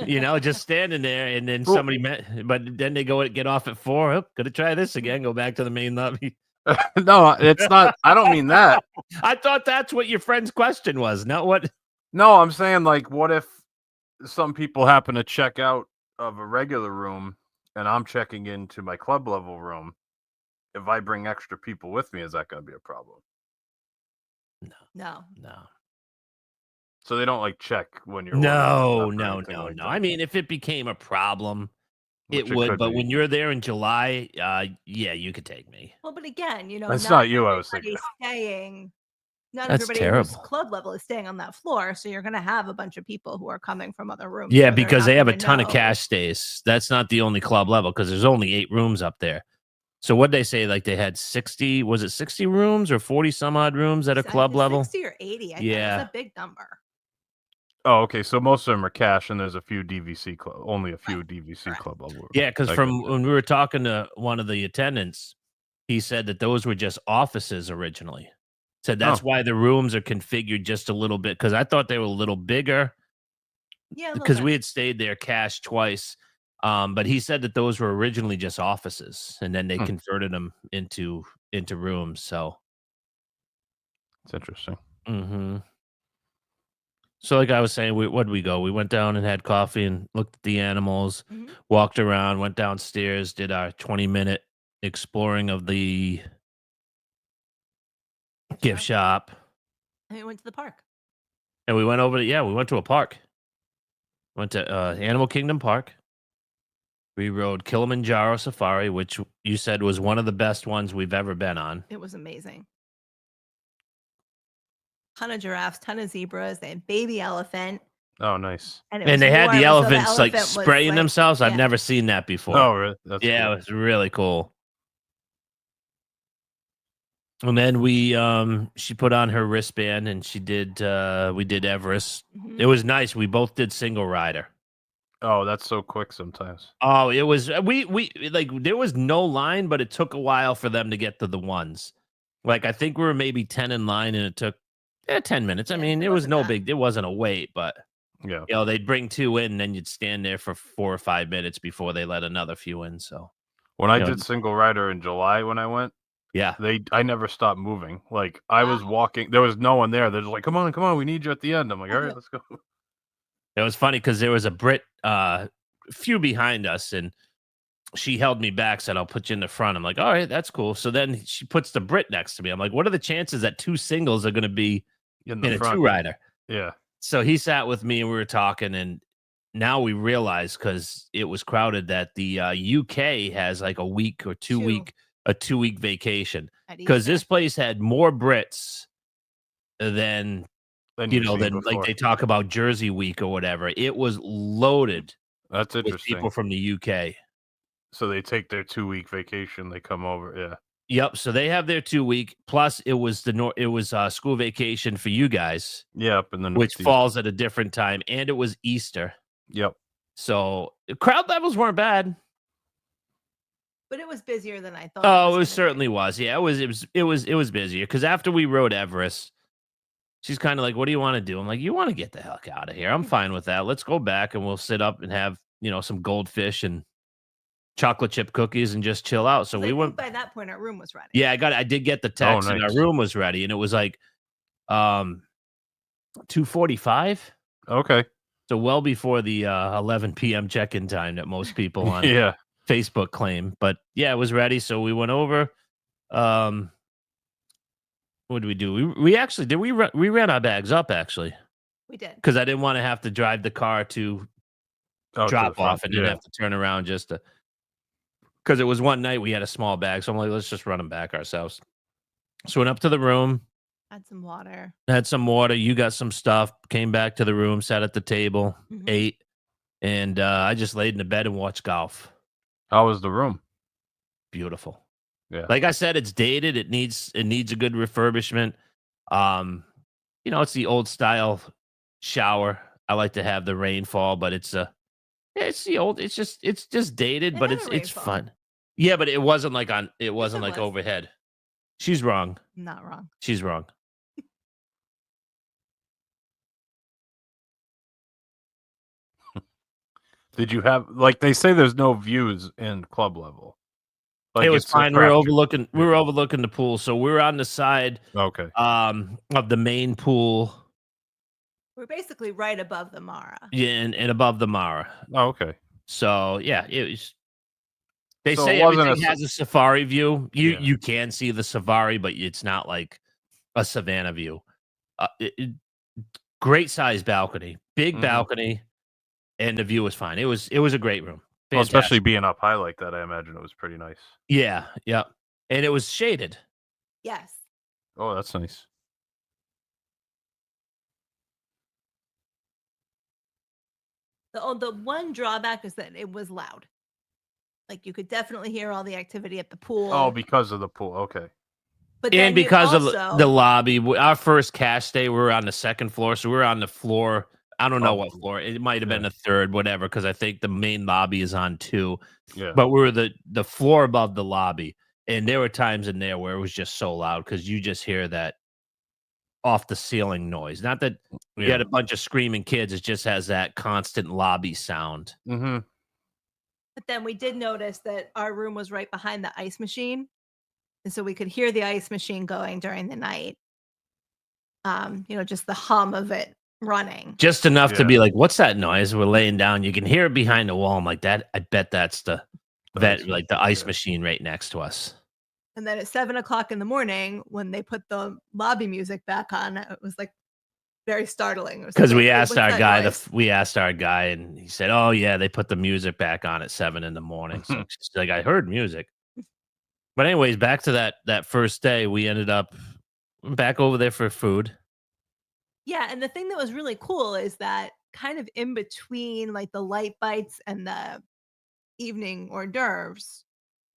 Speaker 2: Just standing there, and then
Speaker 3: Well-
Speaker 2: somebody met. But then they get off at 4. Oh, gonna try this again. Go back to the main lobby.
Speaker 3: No, it's not. I don't mean that.
Speaker 2: I thought that's what your friend's question was, not what.
Speaker 3: No, I'm saying like, what if some people happen to check out of a regular room and I'm checking into my club level room? If I bring extra people with me, is that going to be a problem?
Speaker 4: No.
Speaker 3: So they don't like check when you're
Speaker 2: No.
Speaker 3: ordering stuff or anything like that?
Speaker 2: I mean, if it became a problem,
Speaker 3: Which
Speaker 2: it would.
Speaker 3: could
Speaker 2: But
Speaker 3: be.
Speaker 2: when you're there in July, yeah, you could take me.
Speaker 4: Well, but again,
Speaker 3: That's not you, I was
Speaker 4: everybody's
Speaker 3: thinking.
Speaker 4: staying. Not
Speaker 2: That's
Speaker 4: everybody who's
Speaker 2: terrible.
Speaker 4: club level is staying on that floor, so you're going to have a bunch of people who are coming from other rooms.
Speaker 2: Yeah,
Speaker 4: where they're
Speaker 2: because
Speaker 4: not
Speaker 2: they have a
Speaker 4: gonna
Speaker 2: ton of
Speaker 4: know.
Speaker 2: cash stays. That's not the only club level because there's only 8 rooms up there. So what they say, like they had 60, was it 60 rooms or 40 some odd rooms at a club level?
Speaker 4: 60 or 80. I thought
Speaker 2: Yeah.
Speaker 4: it was a big number.
Speaker 3: Oh, okay. So most of them are cash, and there's a few DVC club, only a few DVC
Speaker 4: Correct.
Speaker 3: club level.
Speaker 2: Yeah, because
Speaker 3: I
Speaker 2: from
Speaker 3: gotcha.
Speaker 2: when we were talking to one of the attendants, he said that those were just offices originally. Said that's why the rooms are configured just a little bit, because I thought they were a little bigger.
Speaker 4: Yeah,
Speaker 2: Because we had stayed there cash twice. But he said that those were originally just offices, and then they converted them into rooms. So
Speaker 3: It's interesting.
Speaker 2: mm-hmm. So like I was saying, what did we go? We went down and had coffee and looked at the animals, walked around, went downstairs, did our 20-minute exploring of the gift shop.
Speaker 4: And we went to the park.
Speaker 2: And we went we went to a park. Went to Animal Kingdom Park. We rode Kilimanjaro Safari, which you said was one of the best ones we've ever been on.
Speaker 4: It was amazing. Ton of giraffes, ton of zebras. They had baby elephant.
Speaker 3: Oh, nice.
Speaker 4: And,
Speaker 2: And they had the
Speaker 4: warm, so
Speaker 2: elephants like
Speaker 4: elephant was,
Speaker 2: spraying
Speaker 4: like-
Speaker 2: themselves. I've
Speaker 4: yeah.
Speaker 2: never seen that before.
Speaker 3: Oh, really? That's
Speaker 2: yeah,
Speaker 3: cool.
Speaker 2: it was really cool. And then she put on her wristband and we did Everest. It was nice. We both did single rider.
Speaker 3: Oh, that's so quick sometimes.
Speaker 2: Oh, it was we like there was no line, but it took a while for them to get to the ones. Like I think we were maybe 10 in line and it took 10 minutes. I mean, it was no big, it wasn't a wait, but
Speaker 3: yeah,
Speaker 2: they'd bring 2 in and then you'd stand there for 4 or 5 minutes before they let another few in. So
Speaker 3: when I did single rider in July when I went,
Speaker 2: yeah,
Speaker 3: I never stopped moving. Like I was walking, there was no one there. They're just like, come on, we need you at the end. I'm like, all right, let's go.
Speaker 2: It was funny because there was a Brit few behind us and she held me back, said, I'll put you in the front. I'm like, all right, that's cool. So then she puts the Brit next to me. I'm like, what are the chances that 2 singles are going to be in a 2-rider?
Speaker 3: Yeah.
Speaker 2: So he sat with me and we were talking, and now we realize because it was crowded that the UK has like a week or 2-week a 2-week vacation because this place had more Brits than like they talk about Jersey week or whatever. It was loaded.
Speaker 3: That's interesting.
Speaker 2: With people from the UK.
Speaker 3: So they take their 2-week vacation. They come over. Yeah.
Speaker 2: Yep. So they have their 2-week. Plus, it was school vacation for you guys.
Speaker 3: Yep. And then
Speaker 2: which falls at a different time, and it was Easter.
Speaker 3: Yep.
Speaker 2: So crowd levels weren't bad,
Speaker 4: but it was busier than I thought.
Speaker 2: Oh, it certainly was. Yeah, it was busier because after we rode Everest, she's kind of like, "What do you want to do?" I'm like, "You want to get the heck out of here? I'm fine with that. Let's go back and we'll sit up and have some goldfish and chocolate chip cookies and just chill out." So we went.
Speaker 4: By that point, our room was ready.
Speaker 2: Yeah, I did get the text and our room was ready, and it was like 2:45.
Speaker 3: Okay.
Speaker 2: So well before the 11 p.m. check-in time that most people on Facebook claim. But yeah, it was ready. So we went over. What did we do? We actually did. We ran our bags up actually.
Speaker 4: We did
Speaker 2: because I didn't want to have to drive the car to drop off and then have to turn around just to. Because it was one night we had a small bag, so I'm like, let's just run them back ourselves. So went up to the room.
Speaker 4: Had some water.
Speaker 2: Had some water. You got some stuff. Came back to the room. Sat at the table. Ate. And I just laid in the bed and watched golf.
Speaker 3: How was the room?
Speaker 2: Beautiful.
Speaker 3: Yeah.
Speaker 2: Like I said, it's dated. It needs a good refurbishment. It's the old style shower. I like to have the rainfall, but it's the old. It's just dated,
Speaker 4: It
Speaker 2: but
Speaker 4: had a
Speaker 2: it's
Speaker 4: rainfall.
Speaker 2: fun. Yeah, but it wasn't like on. It wasn't
Speaker 4: it
Speaker 2: like
Speaker 4: was.
Speaker 2: overhead. She's wrong.
Speaker 4: I'm not wrong.
Speaker 2: She's wrong.
Speaker 3: Did you have like they say there's no views in club level? Like
Speaker 2: It was
Speaker 3: it's a
Speaker 2: fine. We were
Speaker 3: crapshoot.
Speaker 2: overlooking. We
Speaker 3: Yeah.
Speaker 2: were overlooking the pool, so we were on the side
Speaker 3: Okay.
Speaker 2: of the main pool.
Speaker 4: We're basically right above the Mara.
Speaker 2: Yeah, and above the Mara.
Speaker 3: Oh, okay.
Speaker 2: So yeah, it was. They
Speaker 3: So it
Speaker 2: say
Speaker 3: wasn't
Speaker 2: everything has a safari view.
Speaker 3: Yeah.
Speaker 2: You can see the safari, but it's not like a savannah view. Great size balcony, big
Speaker 3: Mhm.
Speaker 2: balcony, and the view was fine. It was a great room.
Speaker 3: Well, especially
Speaker 2: Fantastic.
Speaker 3: being up high like that, I imagine it was pretty nice.
Speaker 2: Yeah, yeah, and it was shaded.
Speaker 4: Yes.
Speaker 3: Oh, that's nice.
Speaker 4: The one drawback is that it was loud. Like you could definitely hear all the activity at the pool.
Speaker 3: Oh, because of the pool. Okay.
Speaker 4: but
Speaker 2: And
Speaker 4: then you
Speaker 2: because of
Speaker 4: also,
Speaker 2: the lobby, our first cash day, we were on the second floor, so we were on the floor. I don't know
Speaker 3: Oh,
Speaker 2: what floor. It might have been
Speaker 3: yeah.
Speaker 2: the third, whatever, because I think the main lobby is on 2.
Speaker 3: Yeah.
Speaker 2: But we were the floor above the lobby, and there were times in there where it was just so loud because you just hear that off the ceiling noise. Not that you
Speaker 3: Yeah.
Speaker 2: had a bunch of screaming kids; it just has that constant lobby sound.
Speaker 3: Mm-hmm.
Speaker 4: But then we did notice that our room was right behind the ice machine. And so we could hear the ice machine going during the night. Just the hum of it running.
Speaker 2: Just enough to
Speaker 3: Yeah.
Speaker 2: be like, "What's that noise?" We're laying down. You can hear it behind the wall. I'm like, "That." I bet that's the
Speaker 3: ice
Speaker 2: ice
Speaker 3: yeah.
Speaker 2: machine right next to us.
Speaker 4: And then at 7:00 in the morning, when they put the lobby music back on, it was like very startling.
Speaker 2: Because
Speaker 4: Like,
Speaker 2: we
Speaker 4: "Hey,
Speaker 2: asked
Speaker 4: what's
Speaker 2: our
Speaker 4: that
Speaker 2: guy,
Speaker 4: noise?"
Speaker 2: we asked our guy, and he said, "Oh yeah, they put the music back on at 7 in the morning." So she's like, "I heard music." But anyways, back to that first day, we ended up back over there for food.
Speaker 4: Yeah, and the thing that was really cool is that kind of in between like the light bites and the evening hors d'oeuvres,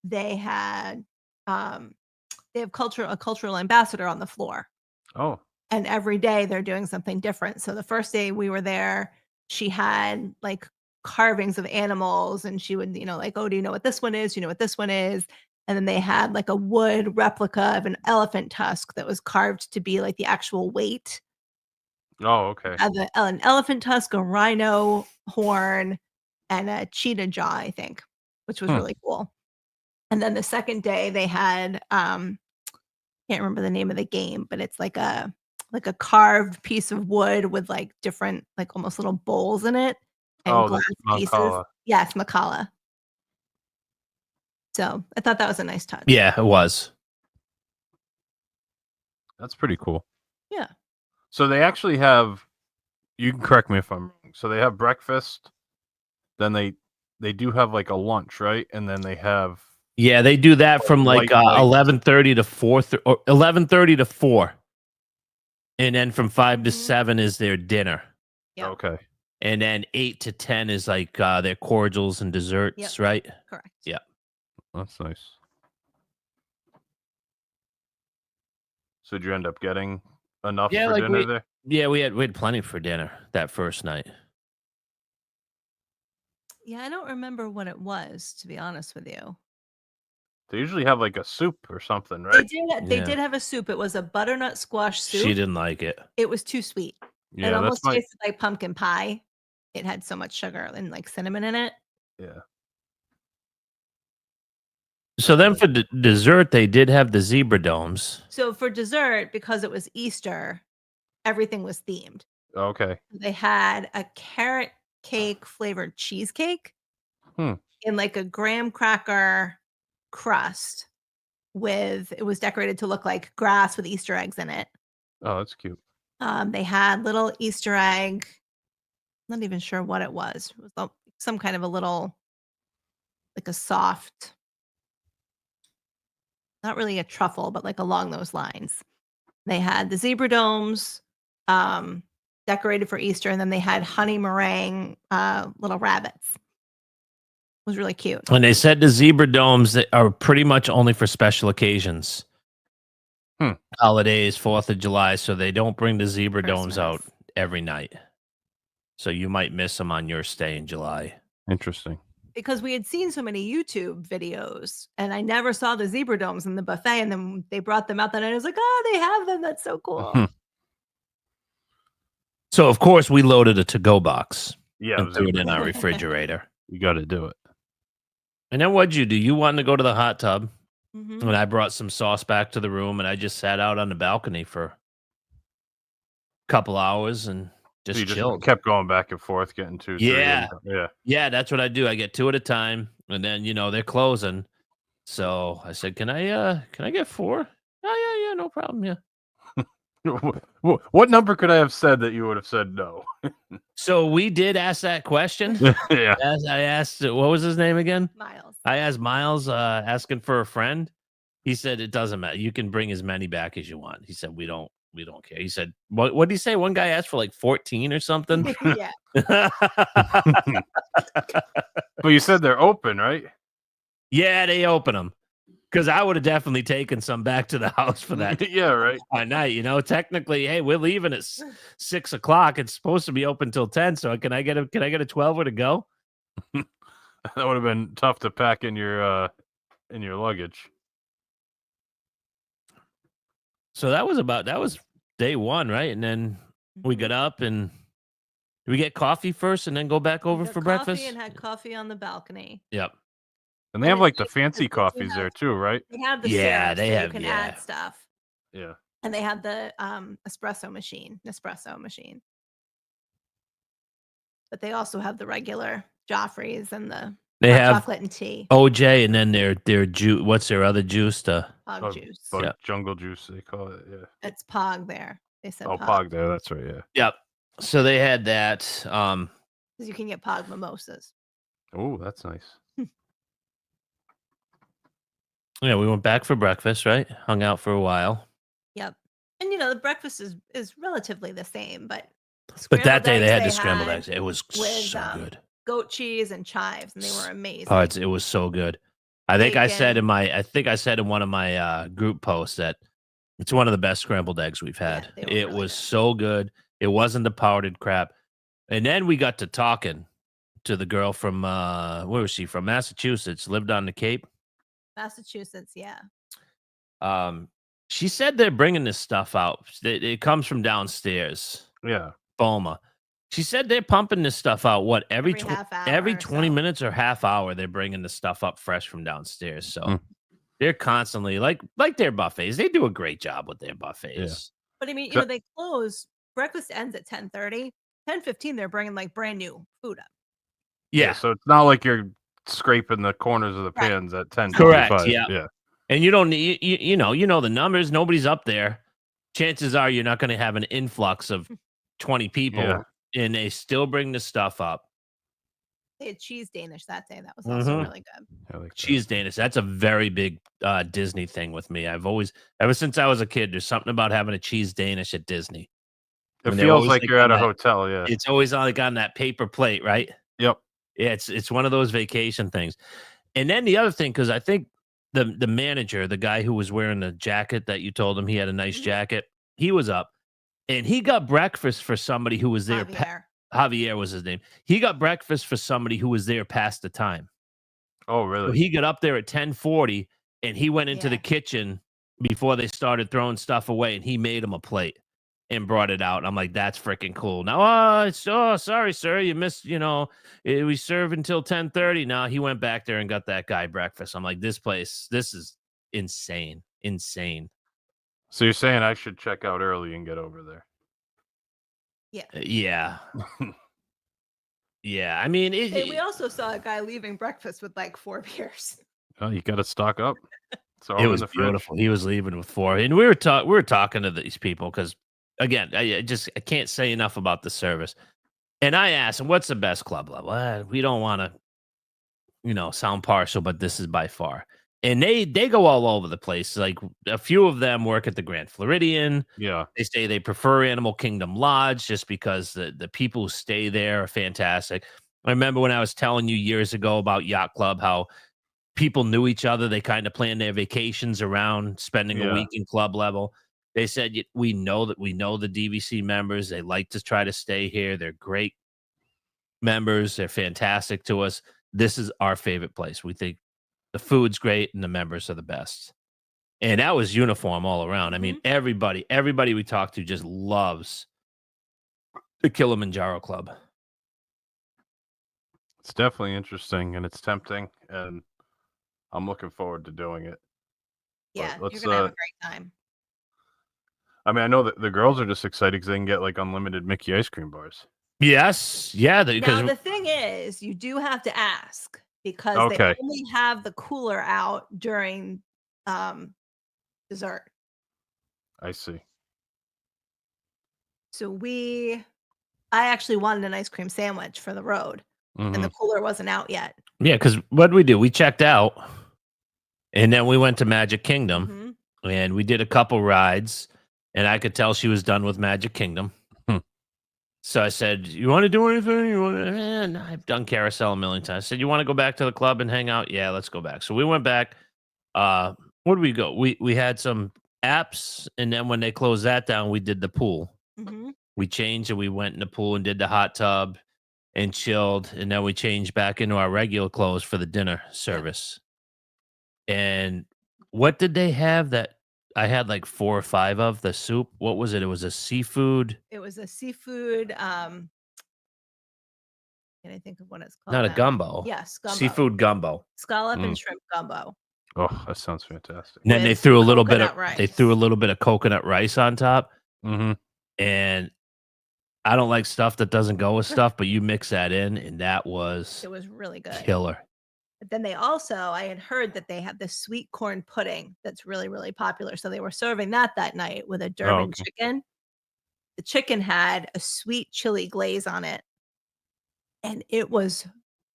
Speaker 4: they had they have a cultural ambassador on the floor.
Speaker 3: Oh.
Speaker 4: And every day they're doing something different. So the first day we were there, she had like carvings of animals and she would, like, "Oh, do you know what this one is? Do you know what this one is?" And then they had like a wood replica of an elephant tusk that was carved to be like the actual weight
Speaker 3: Oh, okay.
Speaker 4: of an elephant tusk, a rhino horn, and a cheetah jaw, I think, which was really cool. And then the second day they had can't remember the name of the game, but it's like a carved piece of wood with like different like almost little bowls in it and
Speaker 3: Oh,
Speaker 4: glass
Speaker 3: the
Speaker 4: pieces.
Speaker 3: Mancala.
Speaker 4: Yes, Macala. So I thought that was a nice touch.
Speaker 2: Yeah, it was.
Speaker 3: That's pretty cool.
Speaker 4: Yeah.
Speaker 3: So they actually have. You can correct me if I'm wrong. So they have breakfast, then they do have like a lunch, right? And then they have
Speaker 2: Yeah, they do that from like
Speaker 3: light bites.
Speaker 2: 11:30 to 4 or 11:30 to 4. And then from 5 to
Speaker 4: Mhm.
Speaker 2: 7 is their dinner.
Speaker 4: Yep.
Speaker 3: Okay.
Speaker 2: And then 8 to 10 is like their cordials and desserts,
Speaker 4: Yep.
Speaker 2: right?
Speaker 4: Correct.
Speaker 2: Yeah.
Speaker 3: That's nice. So did you end up getting enough
Speaker 2: Yeah,
Speaker 3: for
Speaker 2: like
Speaker 3: dinner there?
Speaker 2: Yeah, we had plenty for dinner that first night.
Speaker 4: Yeah, I don't remember what it was, to be honest with you.
Speaker 3: They usually have like a soup or something,
Speaker 4: They
Speaker 3: right?
Speaker 4: did they
Speaker 2: Yeah.
Speaker 4: did have a soup. It was a butternut squash soup.
Speaker 2: She didn't like it.
Speaker 4: It was too sweet. It
Speaker 3: Yeah, that's
Speaker 4: almost
Speaker 3: my
Speaker 4: tasted like pumpkin pie. It had so much sugar and like cinnamon in it.
Speaker 3: yeah.
Speaker 2: So then for dessert, they did have the zebra domes.
Speaker 4: So for dessert, because it was Easter, everything was themed.
Speaker 3: Okay.
Speaker 4: They had a carrot cake flavored cheesecake
Speaker 3: Hmm.
Speaker 4: in like a graham cracker crust it was decorated to look like grass with Easter eggs in it.
Speaker 3: Oh, that's cute.
Speaker 4: They had little Easter egg. Not even sure what it was. It was some kind of a little, like a soft, not really a truffle, but like along those lines. They had the zebra domes, decorated for Easter, and then they had honey meringue little rabbits. It was really cute.
Speaker 2: And they said the zebra domes that are pretty much only for special occasions. Holidays, 4th of July, so they don't bring the zebra domes out
Speaker 4: Christmas.
Speaker 2: every night. So you might miss them on your stay in July.
Speaker 3: Interesting.
Speaker 4: Because we had seen so many YouTube videos and I never saw the zebra domes in the buffet. And then they brought them out that night. I was like, oh, they have them. That's so cool.
Speaker 2: So, of course, we loaded a to-go box
Speaker 3: Yeah,
Speaker 2: and threw it in our refrigerator.
Speaker 3: you got to do it.
Speaker 2: And then what'd you do? You wanted to go to the hot tub.
Speaker 4: Mhm.
Speaker 2: And I brought some sauce back to the room, and I just sat out on the balcony for a couple hours and
Speaker 3: So
Speaker 2: just
Speaker 3: you just
Speaker 2: chilled.
Speaker 3: kept going back and forth, getting 2, 3.
Speaker 2: Yeah.
Speaker 3: Yeah.
Speaker 2: Yeah, that's what I do. I get 2 at a time, and then they're closing. So I said, "Can I get 4?" Oh yeah, no problem. Yeah.
Speaker 3: What number could I have said that you would have said no?
Speaker 2: So we did ask that question.
Speaker 3: Yeah.
Speaker 2: As I asked, what was his name again?
Speaker 4: Miles.
Speaker 2: I asked Miles, asking for a friend. He said it doesn't matter. You can bring as many back as you want. He said we don't care. He said, what did he say? One guy asked for like 14 or something.
Speaker 4: Yeah.
Speaker 3: But you said they're open, right?
Speaker 2: Yeah, they open them. Because I would have definitely taken some back to the house for that
Speaker 3: Yeah, right.
Speaker 2: night. Technically, hey, we're leaving at 6 o'clock. It's supposed to be open till 10. So can I get a 12er to go?
Speaker 3: That would have been tough to pack in your luggage.
Speaker 2: So that was day 1, right? And then we got up and we get coffee first and then go back over
Speaker 4: Got
Speaker 2: for
Speaker 4: coffee
Speaker 2: breakfast.
Speaker 4: and had coffee on the balcony.
Speaker 2: Yep.
Speaker 3: And they
Speaker 4: And
Speaker 3: have
Speaker 4: it's
Speaker 3: like the
Speaker 4: nice
Speaker 3: fancy
Speaker 4: because they do
Speaker 3: coffees there
Speaker 4: have-
Speaker 3: too, right?
Speaker 4: They have the
Speaker 2: Yeah,
Speaker 4: syrup,
Speaker 2: they
Speaker 4: so
Speaker 2: have-
Speaker 4: you can
Speaker 2: yeah.
Speaker 4: add stuff.
Speaker 3: Yeah.
Speaker 4: And they have the espresso machine. But they also have the regular Joffrey's and the
Speaker 2: They
Speaker 4: hot
Speaker 2: have
Speaker 4: chocolate and tea.
Speaker 2: OJ and then their juice. What's their other juice?
Speaker 4: Pog juice.
Speaker 3: Bug
Speaker 2: Yeah.
Speaker 3: jungle juice, they call it. Yeah.
Speaker 4: It's Pog there. They said
Speaker 3: Oh,
Speaker 4: Pog.
Speaker 3: Pog there. That's right. Yeah.
Speaker 2: Yep. So they had that.
Speaker 4: Because you can get Pog mimosas.
Speaker 3: Oh, that's nice.
Speaker 2: Yeah, we went back for breakfast, right? Hung out for a while.
Speaker 4: Yep. And the breakfast is relatively the same, but
Speaker 2: But that
Speaker 4: scrambled
Speaker 2: day they
Speaker 4: eggs
Speaker 2: had the scrambled eggs. It was
Speaker 4: with,
Speaker 2: so good.
Speaker 4: goat cheese and chives, and they were amazing.
Speaker 2: Oh, it was so good. I think I said
Speaker 4: Bacon.
Speaker 2: in one of my group posts that it's one of the best scrambled eggs we've had.
Speaker 4: they were
Speaker 2: It
Speaker 4: really
Speaker 2: was
Speaker 4: good.
Speaker 2: so good. It wasn't the powdered crap. And then we got to talking to the girl from where was she from? Massachusetts, lived on the Cape.
Speaker 4: Massachusetts, yeah.
Speaker 2: She said they're bringing this stuff out. It comes from downstairs.
Speaker 3: Yeah.
Speaker 2: Boma. She said they're pumping this stuff out. What every
Speaker 4: half hour
Speaker 2: every
Speaker 4: or
Speaker 2: 20
Speaker 4: so.
Speaker 2: minutes or half hour they're bringing the stuff up fresh from downstairs. So
Speaker 3: Mm.
Speaker 2: they're constantly like their buffets. They do a great job with their buffets.
Speaker 4: But I mean,
Speaker 3: So-
Speaker 4: they close. Breakfast ends at 10:30. 10:15, they're bringing like brand new food up.
Speaker 2: Yeah.
Speaker 3: So it's not like you're scraping the corners of the
Speaker 4: Right.
Speaker 3: pans at 10.
Speaker 2: Correct, yeah.
Speaker 3: Yeah.
Speaker 2: And you don't need you know the numbers. Nobody's up there. Chances are you're not going to have an influx of 20 people,
Speaker 3: Yeah.
Speaker 2: and they still bring the stuff up.
Speaker 4: They had cheese Danish that day. That was also
Speaker 2: Mhm.
Speaker 4: really good.
Speaker 3: I like that.
Speaker 2: Cheese Danish. That's a very big Disney thing with me. I've always, ever since I was a kid, there's something about having a cheese Danish at Disney.
Speaker 3: It
Speaker 2: And they're
Speaker 3: feels
Speaker 2: always
Speaker 3: like
Speaker 2: like
Speaker 3: you're at a
Speaker 2: on that-
Speaker 3: hotel. Yeah.
Speaker 2: It's always like on that paper plate, right?
Speaker 3: Yep.
Speaker 2: Yeah, it's one of those vacation things. And then the other thing, because I think the manager, the guy who was wearing the jacket that you told him he had a nice
Speaker 4: Mhm.
Speaker 2: jacket, he was up and he got breakfast for somebody who was there.
Speaker 4: Javier.
Speaker 2: Was his name. He got breakfast for somebody who was there past the time.
Speaker 3: Oh,
Speaker 2: So
Speaker 3: really?
Speaker 2: he got up there at 10:40 and he went into the
Speaker 4: Yeah.
Speaker 2: kitchen before they started throwing stuff away and he made him a plate and brought it out. I'm like, that's freaking cool. Now, sorry, sir, you missed, we serve until 10:30. Now he went back there and got that guy breakfast. I'm like, this is insane. Insane.
Speaker 3: So you're saying I should check out early and get over there?
Speaker 2: Yeah. Yeah. I mean,
Speaker 4: Hey, we also saw a guy leaving breakfast with like 4 beers.
Speaker 3: Oh, you got to stock up. It's all
Speaker 2: it
Speaker 3: in
Speaker 2: was
Speaker 3: the fridge.
Speaker 2: beautiful. He was leaving with 4, and we were talking to these people because, again, I can't say enough about the service. And I asked him, "What's the best club level?" We don't want to, sound partial, but this is by far. And they go all over the place. Like a few of them work at the Grand Floridian.
Speaker 3: Yeah.
Speaker 2: They say they prefer Animal Kingdom Lodge just because the people who stay there are fantastic. I remember when I was telling you years ago about Yacht Club, how people knew each other. They kind of planned their vacations around spending a
Speaker 3: Yeah.
Speaker 2: week in club level. They said, we know the DVC members. They like to try to stay here. They're great members. They're fantastic to us. This is our favorite place. We think the food's great and the members are the best. And that was uniform all around. I mean, everybody we talked to just loves the Kilimanjaro Club.
Speaker 3: It's definitely interesting and it's tempting, and I'm looking forward to doing it.
Speaker 4: Yeah,
Speaker 3: But
Speaker 4: you're gonna have a great time.
Speaker 3: I mean, I know that the girls are just excited because they can get like unlimited Mickey ice cream bars.
Speaker 2: Yes. Yeah.
Speaker 4: Now
Speaker 2: Because
Speaker 4: the thing is, you do have to ask because they only have the cooler out during dessert.
Speaker 3: I see.
Speaker 4: So I actually wanted an ice cream sandwich for the road, and the cooler wasn't out yet.
Speaker 2: yeah, because what did we do? We checked out, and then we went to Magic Kingdom, and we did a couple rides, and I could tell she was done with Magic Kingdom. So I said, "You want to do anything? You want? No, I've done carousel a million times." I said, "You want to go back to the club and hang out?" Yeah, let's go back. So we went back. Where did we go? We had some apps, and then when they closed that down, we did the pool. We changed and we went in the pool and did the hot tub and chilled, and then we changed back into our regular clothes for the dinner service. And what did they have that I had like 4 or 5 of the soup? What was it? It was a seafood.
Speaker 4: It was a seafood. Can I think of what it's called?
Speaker 2: Not a
Speaker 4: now?
Speaker 2: gumbo.
Speaker 4: Yes, gumbo.
Speaker 2: Seafood gumbo.
Speaker 4: Scallop and shrimp gumbo.
Speaker 3: Oh, that sounds fantastic.
Speaker 2: And then they
Speaker 4: With
Speaker 2: threw a little bit of
Speaker 4: coconut
Speaker 2: they threw a
Speaker 4: rice.
Speaker 2: little bit of coconut rice on top.
Speaker 3: Mm-hmm.
Speaker 2: And I don't like stuff that doesn't go with stuff, but you mix that in, and that was
Speaker 4: It was really good.
Speaker 2: killer.
Speaker 4: But then I had heard that they have this sweet corn pudding that's really, really popular. So they were serving that night with a Durban chicken. The chicken had a sweet chili glaze on it, and it was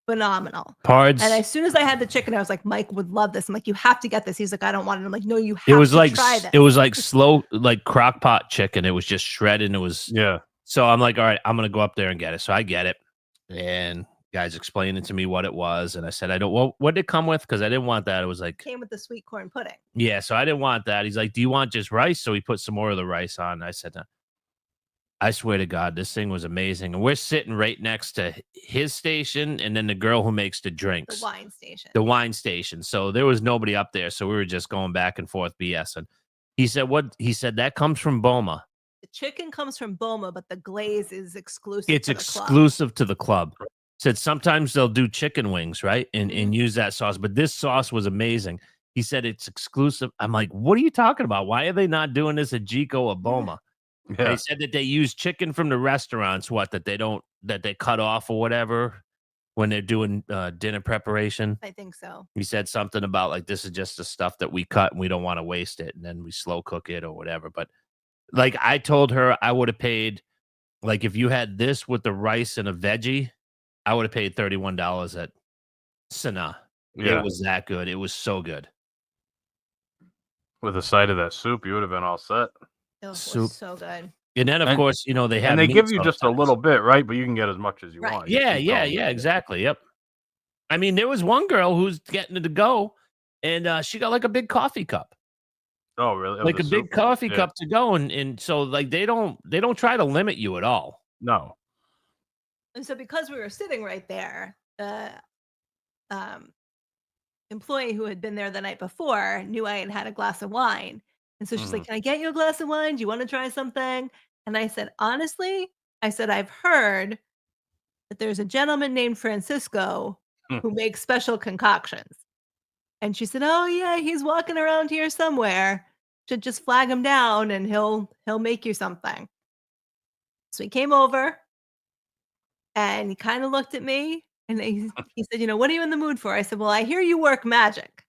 Speaker 4: phenomenal.
Speaker 2: Pards.
Speaker 4: And as soon as I had the chicken, I was like, Mike would love this. I'm like, you have to get this. He's like, I don't want it. I'm like, no, you have
Speaker 2: It was
Speaker 4: to
Speaker 2: like
Speaker 4: try this.
Speaker 2: it was like slow, like crock pot chicken. It was just shredded. And it was
Speaker 3: Yeah.
Speaker 2: So I'm like, all right, I'm gonna go up there and get it. So I get it, and guys explaining to me what it was, and I said, I don't. Well, what did it come with? Because I didn't want that. It was like
Speaker 4: Came with the sweet corn pudding.
Speaker 2: Yeah, so I didn't want that. He's like, do you want just rice? So he put some more of the rice on. I said, no. I swear to God, this thing was amazing. And we're sitting right next to his station and then the girl who makes the drinks.
Speaker 4: The wine station.
Speaker 2: The wine station. So there was nobody up there. So we were just going back and forth BSing. He said, what? He said, that comes from Boma.
Speaker 4: The chicken comes from Boma, but the glaze is exclusive
Speaker 2: It's
Speaker 4: to the
Speaker 2: exclusive to the club. Said sometimes they'll do chicken wings, right? And use that sauce. But this sauce was amazing. He said it's exclusive. I'm like, what are you talking about? Why are they not doing this at Jico or Boma?
Speaker 3: Yeah.
Speaker 2: They said that they use chicken from the restaurants, that they cut off or whatever when they're doing dinner preparation.
Speaker 4: I think so.
Speaker 2: He said something about like, this is just the stuff that we cut and we don't want to waste it. And then we slow cook it or whatever. But like I told her I would have paid, like if you had this with the rice and a veggie, I would have paid $31 at Sana.
Speaker 3: Yeah.
Speaker 2: It was that good. It was so good.
Speaker 3: With a side of that soup, you would have been all set.
Speaker 4: It was
Speaker 2: Soup.
Speaker 4: so good.
Speaker 2: And then, of course, they have
Speaker 3: and they
Speaker 2: meat
Speaker 3: give you just a
Speaker 2: sometimes.
Speaker 3: little bit, right? But you can get as much as you
Speaker 4: Right.
Speaker 3: want.
Speaker 2: Yeah, exactly. Yep. I mean, there was one girl who's getting it to go, and she got like a big coffee cup,
Speaker 3: Oh, really? Of
Speaker 2: like
Speaker 3: the
Speaker 2: a big
Speaker 3: soup?
Speaker 2: coffee
Speaker 3: Yeah.
Speaker 2: cup to go, and so like they don't try to limit you at all.
Speaker 3: No.
Speaker 4: And so because we were sitting right there, the employee who had been there the night before knew I had a glass of wine. And so she's like, can I get you a glass of wine? Do you want to try something? And I said, honestly, I've heard that there's a gentleman named Francisco who makes special concoctions. And she said, oh yeah, he's walking around here somewhere. Should just flag him down and he'll make you something. So he came over and he kind of looked at me and he said, what are you in the mood for? I said, well, I hear you work magic.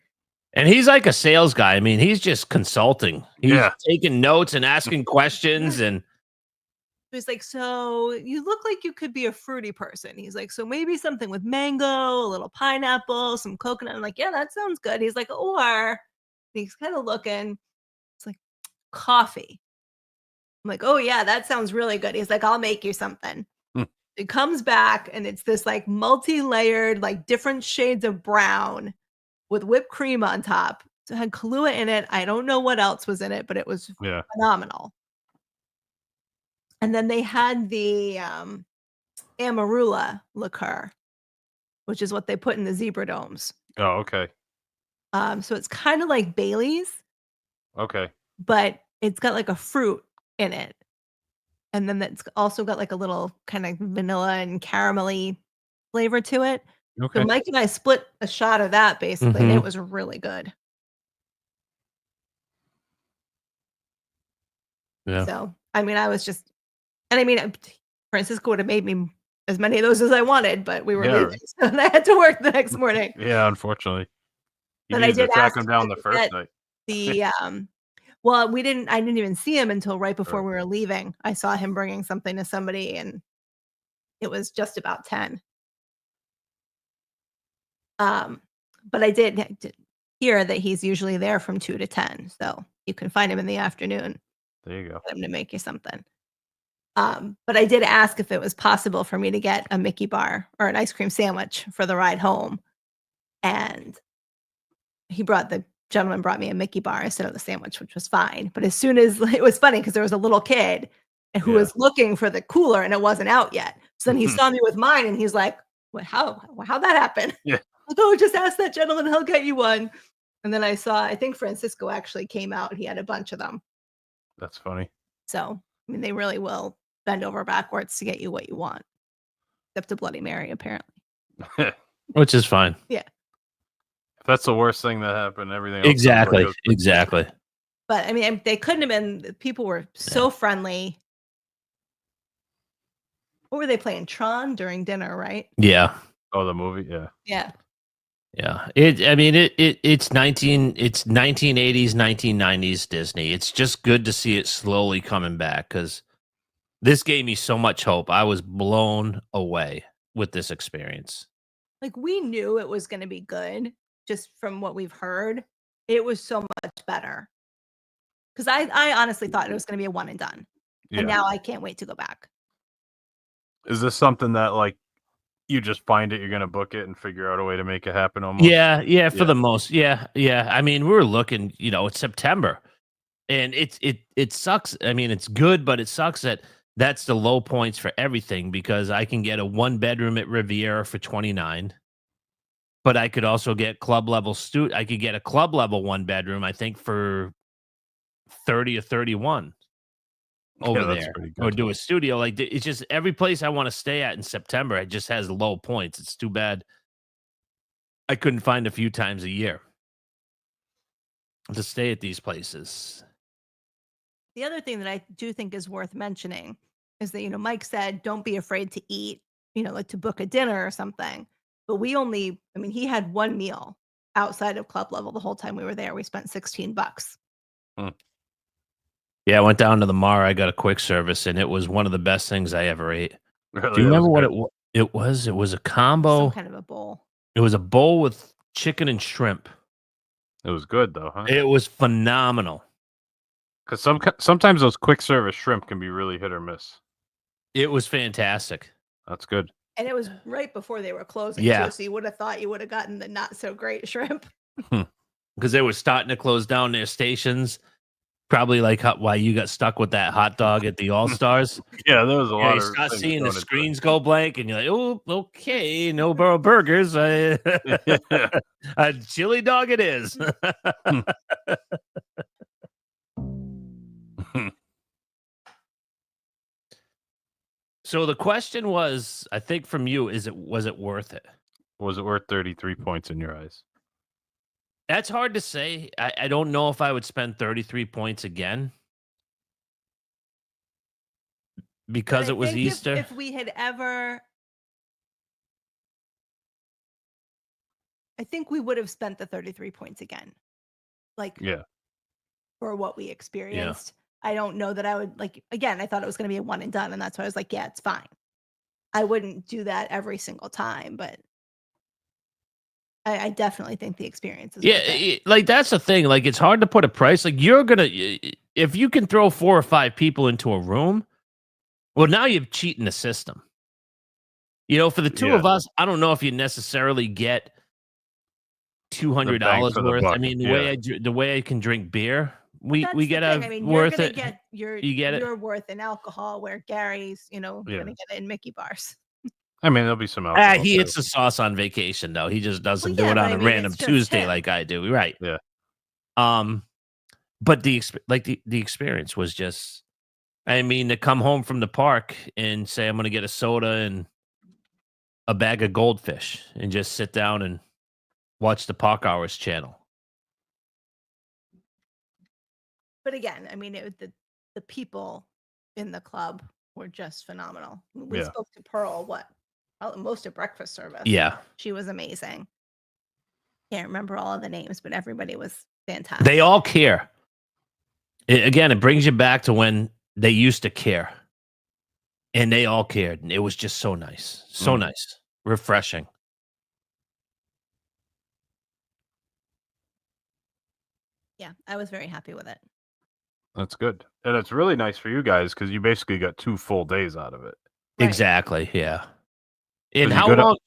Speaker 2: And he's like a sales guy. I mean, he's just consulting. He's taking notes and asking questions. And
Speaker 4: he's like, so you look like you could be a fruity person. He's like, so maybe something with mango, a little pineapple, some coconut. I'm like, yeah, that sounds good. He's like, or he's kind of looking. It's like coffee. I'm like, oh yeah, that sounds really good. He's like, I'll make you something. It comes back and it's this like multi-layered, like different shades of brown with whipped cream on top. So it had Kahlua in it. I don't know what else was in it, but it was phenomenal. And then they had the Amarula liqueur, which is what they put in the zebra domes.
Speaker 3: Oh, okay.
Speaker 4: So it's kind of like Bailey's,
Speaker 3: Okay.
Speaker 4: but it's got like a fruit in it. And then that's also got like a little kind of vanilla and caramelly flavor to it. So
Speaker 3: Okay.
Speaker 4: Mike and I split a shot of that basically, and it
Speaker 2: Mhm.
Speaker 4: was really good.
Speaker 2: Yeah.
Speaker 4: So, I mean, Francisco would have made me as many of those as I wanted, but we were
Speaker 3: Yeah.
Speaker 4: leaving, so I had to work the next morning.
Speaker 3: Yeah, unfortunately. You
Speaker 4: But I
Speaker 3: needed to
Speaker 4: did
Speaker 3: track
Speaker 4: ask
Speaker 3: him
Speaker 4: if
Speaker 3: down
Speaker 4: I
Speaker 3: the
Speaker 4: could
Speaker 3: first
Speaker 4: get
Speaker 3: night.
Speaker 4: the, well, I didn't even see him until right before
Speaker 3: Right.
Speaker 4: we were leaving. I saw him bringing something to somebody, and it was just about 10. But I did hear that he's usually there from 2 to 10, so you can find him in the afternoon,
Speaker 3: There you go.
Speaker 4: get him to make you something. But I did ask if it was possible for me to get a Mickey bar or an ice cream sandwich for the ride home, and the gentleman brought me a Mickey bar instead of the sandwich, which was fine. But as soon as it was funny because there was a little kid who
Speaker 3: Yeah.
Speaker 4: was looking for the cooler and it wasn't out yet. So then he saw me with mine and he's like, "What? How'd that happen?"
Speaker 3: Yeah.
Speaker 4: Like, "Oh, just ask that gentleman; he'll get you one." And then I think Francisco actually came out. He had a bunch of them.
Speaker 3: That's funny.
Speaker 4: So I mean, they really will bend over backwards to get you what you want, except a Bloody Mary, apparently.
Speaker 3: If
Speaker 2: Which is fine.
Speaker 4: Yeah.
Speaker 3: that's the worst thing that happened, everything else sounds
Speaker 2: Exactly.
Speaker 3: like
Speaker 2: Exactly.
Speaker 4: But I mean, they couldn't have been. The people were so friendly. What were they playing? Tron during dinner, right?
Speaker 2: Yeah.
Speaker 3: Oh, the movie? Yeah.
Speaker 4: Yeah.
Speaker 2: Yeah. It's 1980s, 1990s Disney. It's just good to see it slowly coming back because this gave me so much hope. I was blown away with this experience.
Speaker 4: Like we knew it was going to be good just from what we've heard. It was so much better. Because I honestly thought it was going to be a one and done.
Speaker 3: Yeah.
Speaker 4: And now I can't wait to go back.
Speaker 3: Is this something that like you just find it, you're gonna book it and figure out a way to make it happen almost?
Speaker 2: Yeah, for
Speaker 3: Yeah.
Speaker 2: the most. Yeah. I mean, we were looking, it's September. And it sucks. I mean, it's good, but it sucks that that's the low points for everything because I can get a 1 bedroom at Riviera for 29, but I could also get I could get a club level 1 bedroom, I think for 30 or 31 over
Speaker 3: that's
Speaker 2: there,
Speaker 3: pretty
Speaker 2: or
Speaker 3: good.
Speaker 2: do a studio. Like it's just every place I want to stay at in September, it just has low points. It's too bad I couldn't find a few times a year to stay at these places.
Speaker 4: The other thing that I do think is worth mentioning is that, Mike said, don't be afraid to eat, like to book a dinner or something. But he had one meal outside of club level the whole time we were there. We spent $16.
Speaker 2: Yeah, I went down to the Mar. I got a quick service, and it was one of the best things I ever ate.
Speaker 3: Really,
Speaker 2: Do you
Speaker 3: that was
Speaker 2: remember what
Speaker 3: good.
Speaker 2: it was? It was a
Speaker 4: Some
Speaker 2: combo.
Speaker 4: kind of a bowl.
Speaker 2: It was a bowl with chicken and shrimp.
Speaker 3: It was good though, huh?
Speaker 2: It was phenomenal.
Speaker 3: Because sometimes those quick service shrimp can be really hit or miss.
Speaker 2: It was fantastic.
Speaker 3: That's good.
Speaker 4: And it was right before they were closing,
Speaker 2: Yeah.
Speaker 4: too. So you would have thought you would have gotten the not so great shrimp.
Speaker 2: Because they were starting to close down their stations. Probably like why you got stuck with that hot dog at the All-Stars.
Speaker 3: Yeah, there was a lot
Speaker 2: You
Speaker 3: of
Speaker 2: start
Speaker 3: things
Speaker 2: seeing the
Speaker 3: going into it.
Speaker 2: screens go blank, and you're like, oh, okay, no borough burgers. A chili dog it is. So the question was, I think from you, was it worth it?
Speaker 3: Was it worth 33 points in your eyes?
Speaker 2: That's hard to say. I don't know if I would spend 33 points again because
Speaker 4: But I
Speaker 2: it was
Speaker 4: think
Speaker 2: Easter.
Speaker 4: If we had ever, I think we would have spent the 33 points again. Like,
Speaker 3: Yeah.
Speaker 4: for what we experienced. I don't know that I would again, I thought it was going to be a one and done. And that's why I was like, yeah, it's fine. I wouldn't do that every single time, but I definitely think the experience is worth it.
Speaker 2: Like that's the thing. Like it's hard to put a price. Like if you can throw 4 or 5 people into a room, well, now you're cheating the system. For the two of us, I don't know if you necessarily get $200 worth. I mean, the way I can drink beer, we get
Speaker 4: a
Speaker 2: worth
Speaker 4: you're
Speaker 2: it.
Speaker 4: Get
Speaker 2: you get it.
Speaker 4: You're worth in alcohol where Gary's,
Speaker 3: Yeah.
Speaker 4: gonna get it in Mickey bars.
Speaker 3: I mean, there'll be some alcohol.
Speaker 2: He
Speaker 3: too.
Speaker 2: hits the sauce on vacation, though. He just doesn't do
Speaker 4: yeah,
Speaker 2: it
Speaker 4: but
Speaker 2: on
Speaker 4: I
Speaker 2: a
Speaker 4: mean,
Speaker 2: random
Speaker 4: it's just
Speaker 2: Tuesday
Speaker 4: him.
Speaker 2: like I do. Right.
Speaker 3: Yeah.
Speaker 2: But the experience was just, I mean, to come home from the park and say I'm going to get a soda and a bag of goldfish and just sit down and watch the Park Hours channel.
Speaker 4: But again, I mean, the people in the club were just phenomenal. We
Speaker 3: Yeah.
Speaker 4: spoke to Pearl, most of breakfast service.
Speaker 2: Yeah.
Speaker 4: She was amazing. Can't remember all of the names, but everybody was fantastic.
Speaker 2: They all care. Again, it brings you back to when they used to care. And they all cared. And it was just so nice. So nice. Refreshing.
Speaker 4: Yeah, I was very happy with it.
Speaker 3: That's good. And it's really nice for you guys because you basically got 2 full days out of it.
Speaker 4: Right.
Speaker 2: Exactly. Yeah. And
Speaker 3: 'Cause you
Speaker 2: how
Speaker 3: got up-
Speaker 2: long?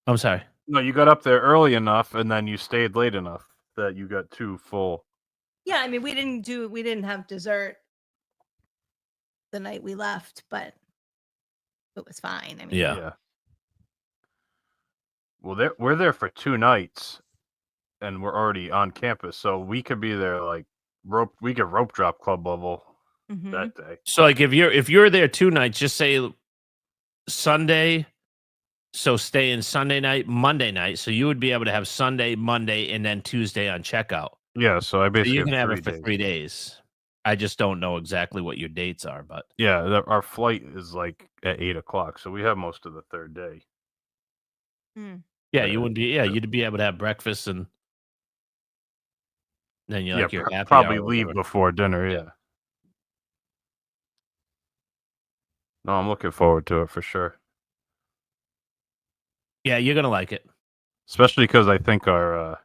Speaker 2: I'm sorry.
Speaker 3: No, you got up there early enough and then you stayed late enough that you got 2 full.
Speaker 4: Yeah, I mean, we didn't have dessert the night we left, but it was fine. I mean,
Speaker 2: Yeah.
Speaker 3: Well, we're there for 2 nights and we're already on campus, so we could be there like we could rope drop club level
Speaker 4: mhm.
Speaker 3: that day.
Speaker 2: So like if you're there 2 nights, just say Sunday. So stay in Sunday night, Monday night. So you would be able to have Sunday, Monday, and then Tuesday on checkout.
Speaker 3: Yeah, so I
Speaker 2: So
Speaker 3: basically
Speaker 2: you can have
Speaker 3: 3
Speaker 2: it for
Speaker 3: days.
Speaker 2: 3 days. I just don't know exactly what your dates are, but
Speaker 3: Yeah, our flight is like at 8:00, so we have most of the 3rd day.
Speaker 4: Mm.
Speaker 2: yeah,
Speaker 3: Yeah.
Speaker 2: you wouldn't be. Yeah, you'd be able to have breakfast and then you like your happy
Speaker 3: probably
Speaker 2: hour or
Speaker 3: leave
Speaker 2: whatever.
Speaker 3: before dinner. Yeah. No, I'm looking forward to it for sure.
Speaker 2: Yeah, you're gonna like it.
Speaker 3: Especially because I think I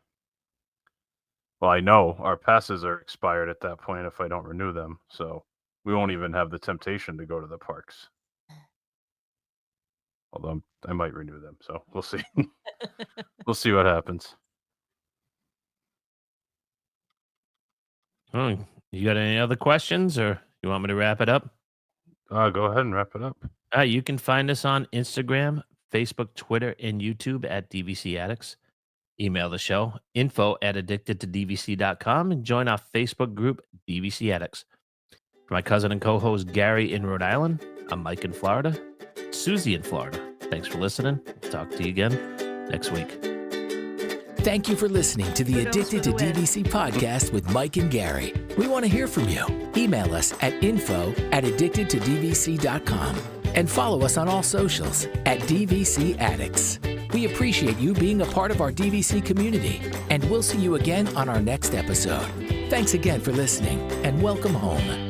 Speaker 3: know our passes are expired at that point if I don't renew them, so we won't even have the temptation to go to the parks. Although I might renew them, so we'll see. We'll see what happens.
Speaker 2: Oh, you got any other questions, or you want me to wrap it up?
Speaker 3: Go ahead and wrap it up.
Speaker 2: You can find us on Instagram, Facebook, Twitter, and YouTube at DVC Addicts. Email the show, info@addictedtodvc.com, and join our Facebook group, DVC Addicts. For my cousin and co-host Gary in Rhode Island, I'm Mike in Florida, Susie in Florida. Thanks for listening. We'll talk to you again next week.
Speaker 1: Thank you for listening to the
Speaker 4: Kudos
Speaker 1: Addicted
Speaker 4: for
Speaker 1: to
Speaker 4: the win.
Speaker 1: DVC podcast with Mike and Gary. We want to hear from you. Email us at info@addictedtodvc.com and follow us on all socials at DVC Addicts. We appreciate you being a part of our DVC community, and we'll see you again on our next episode. Thanks again for listening, and welcome home.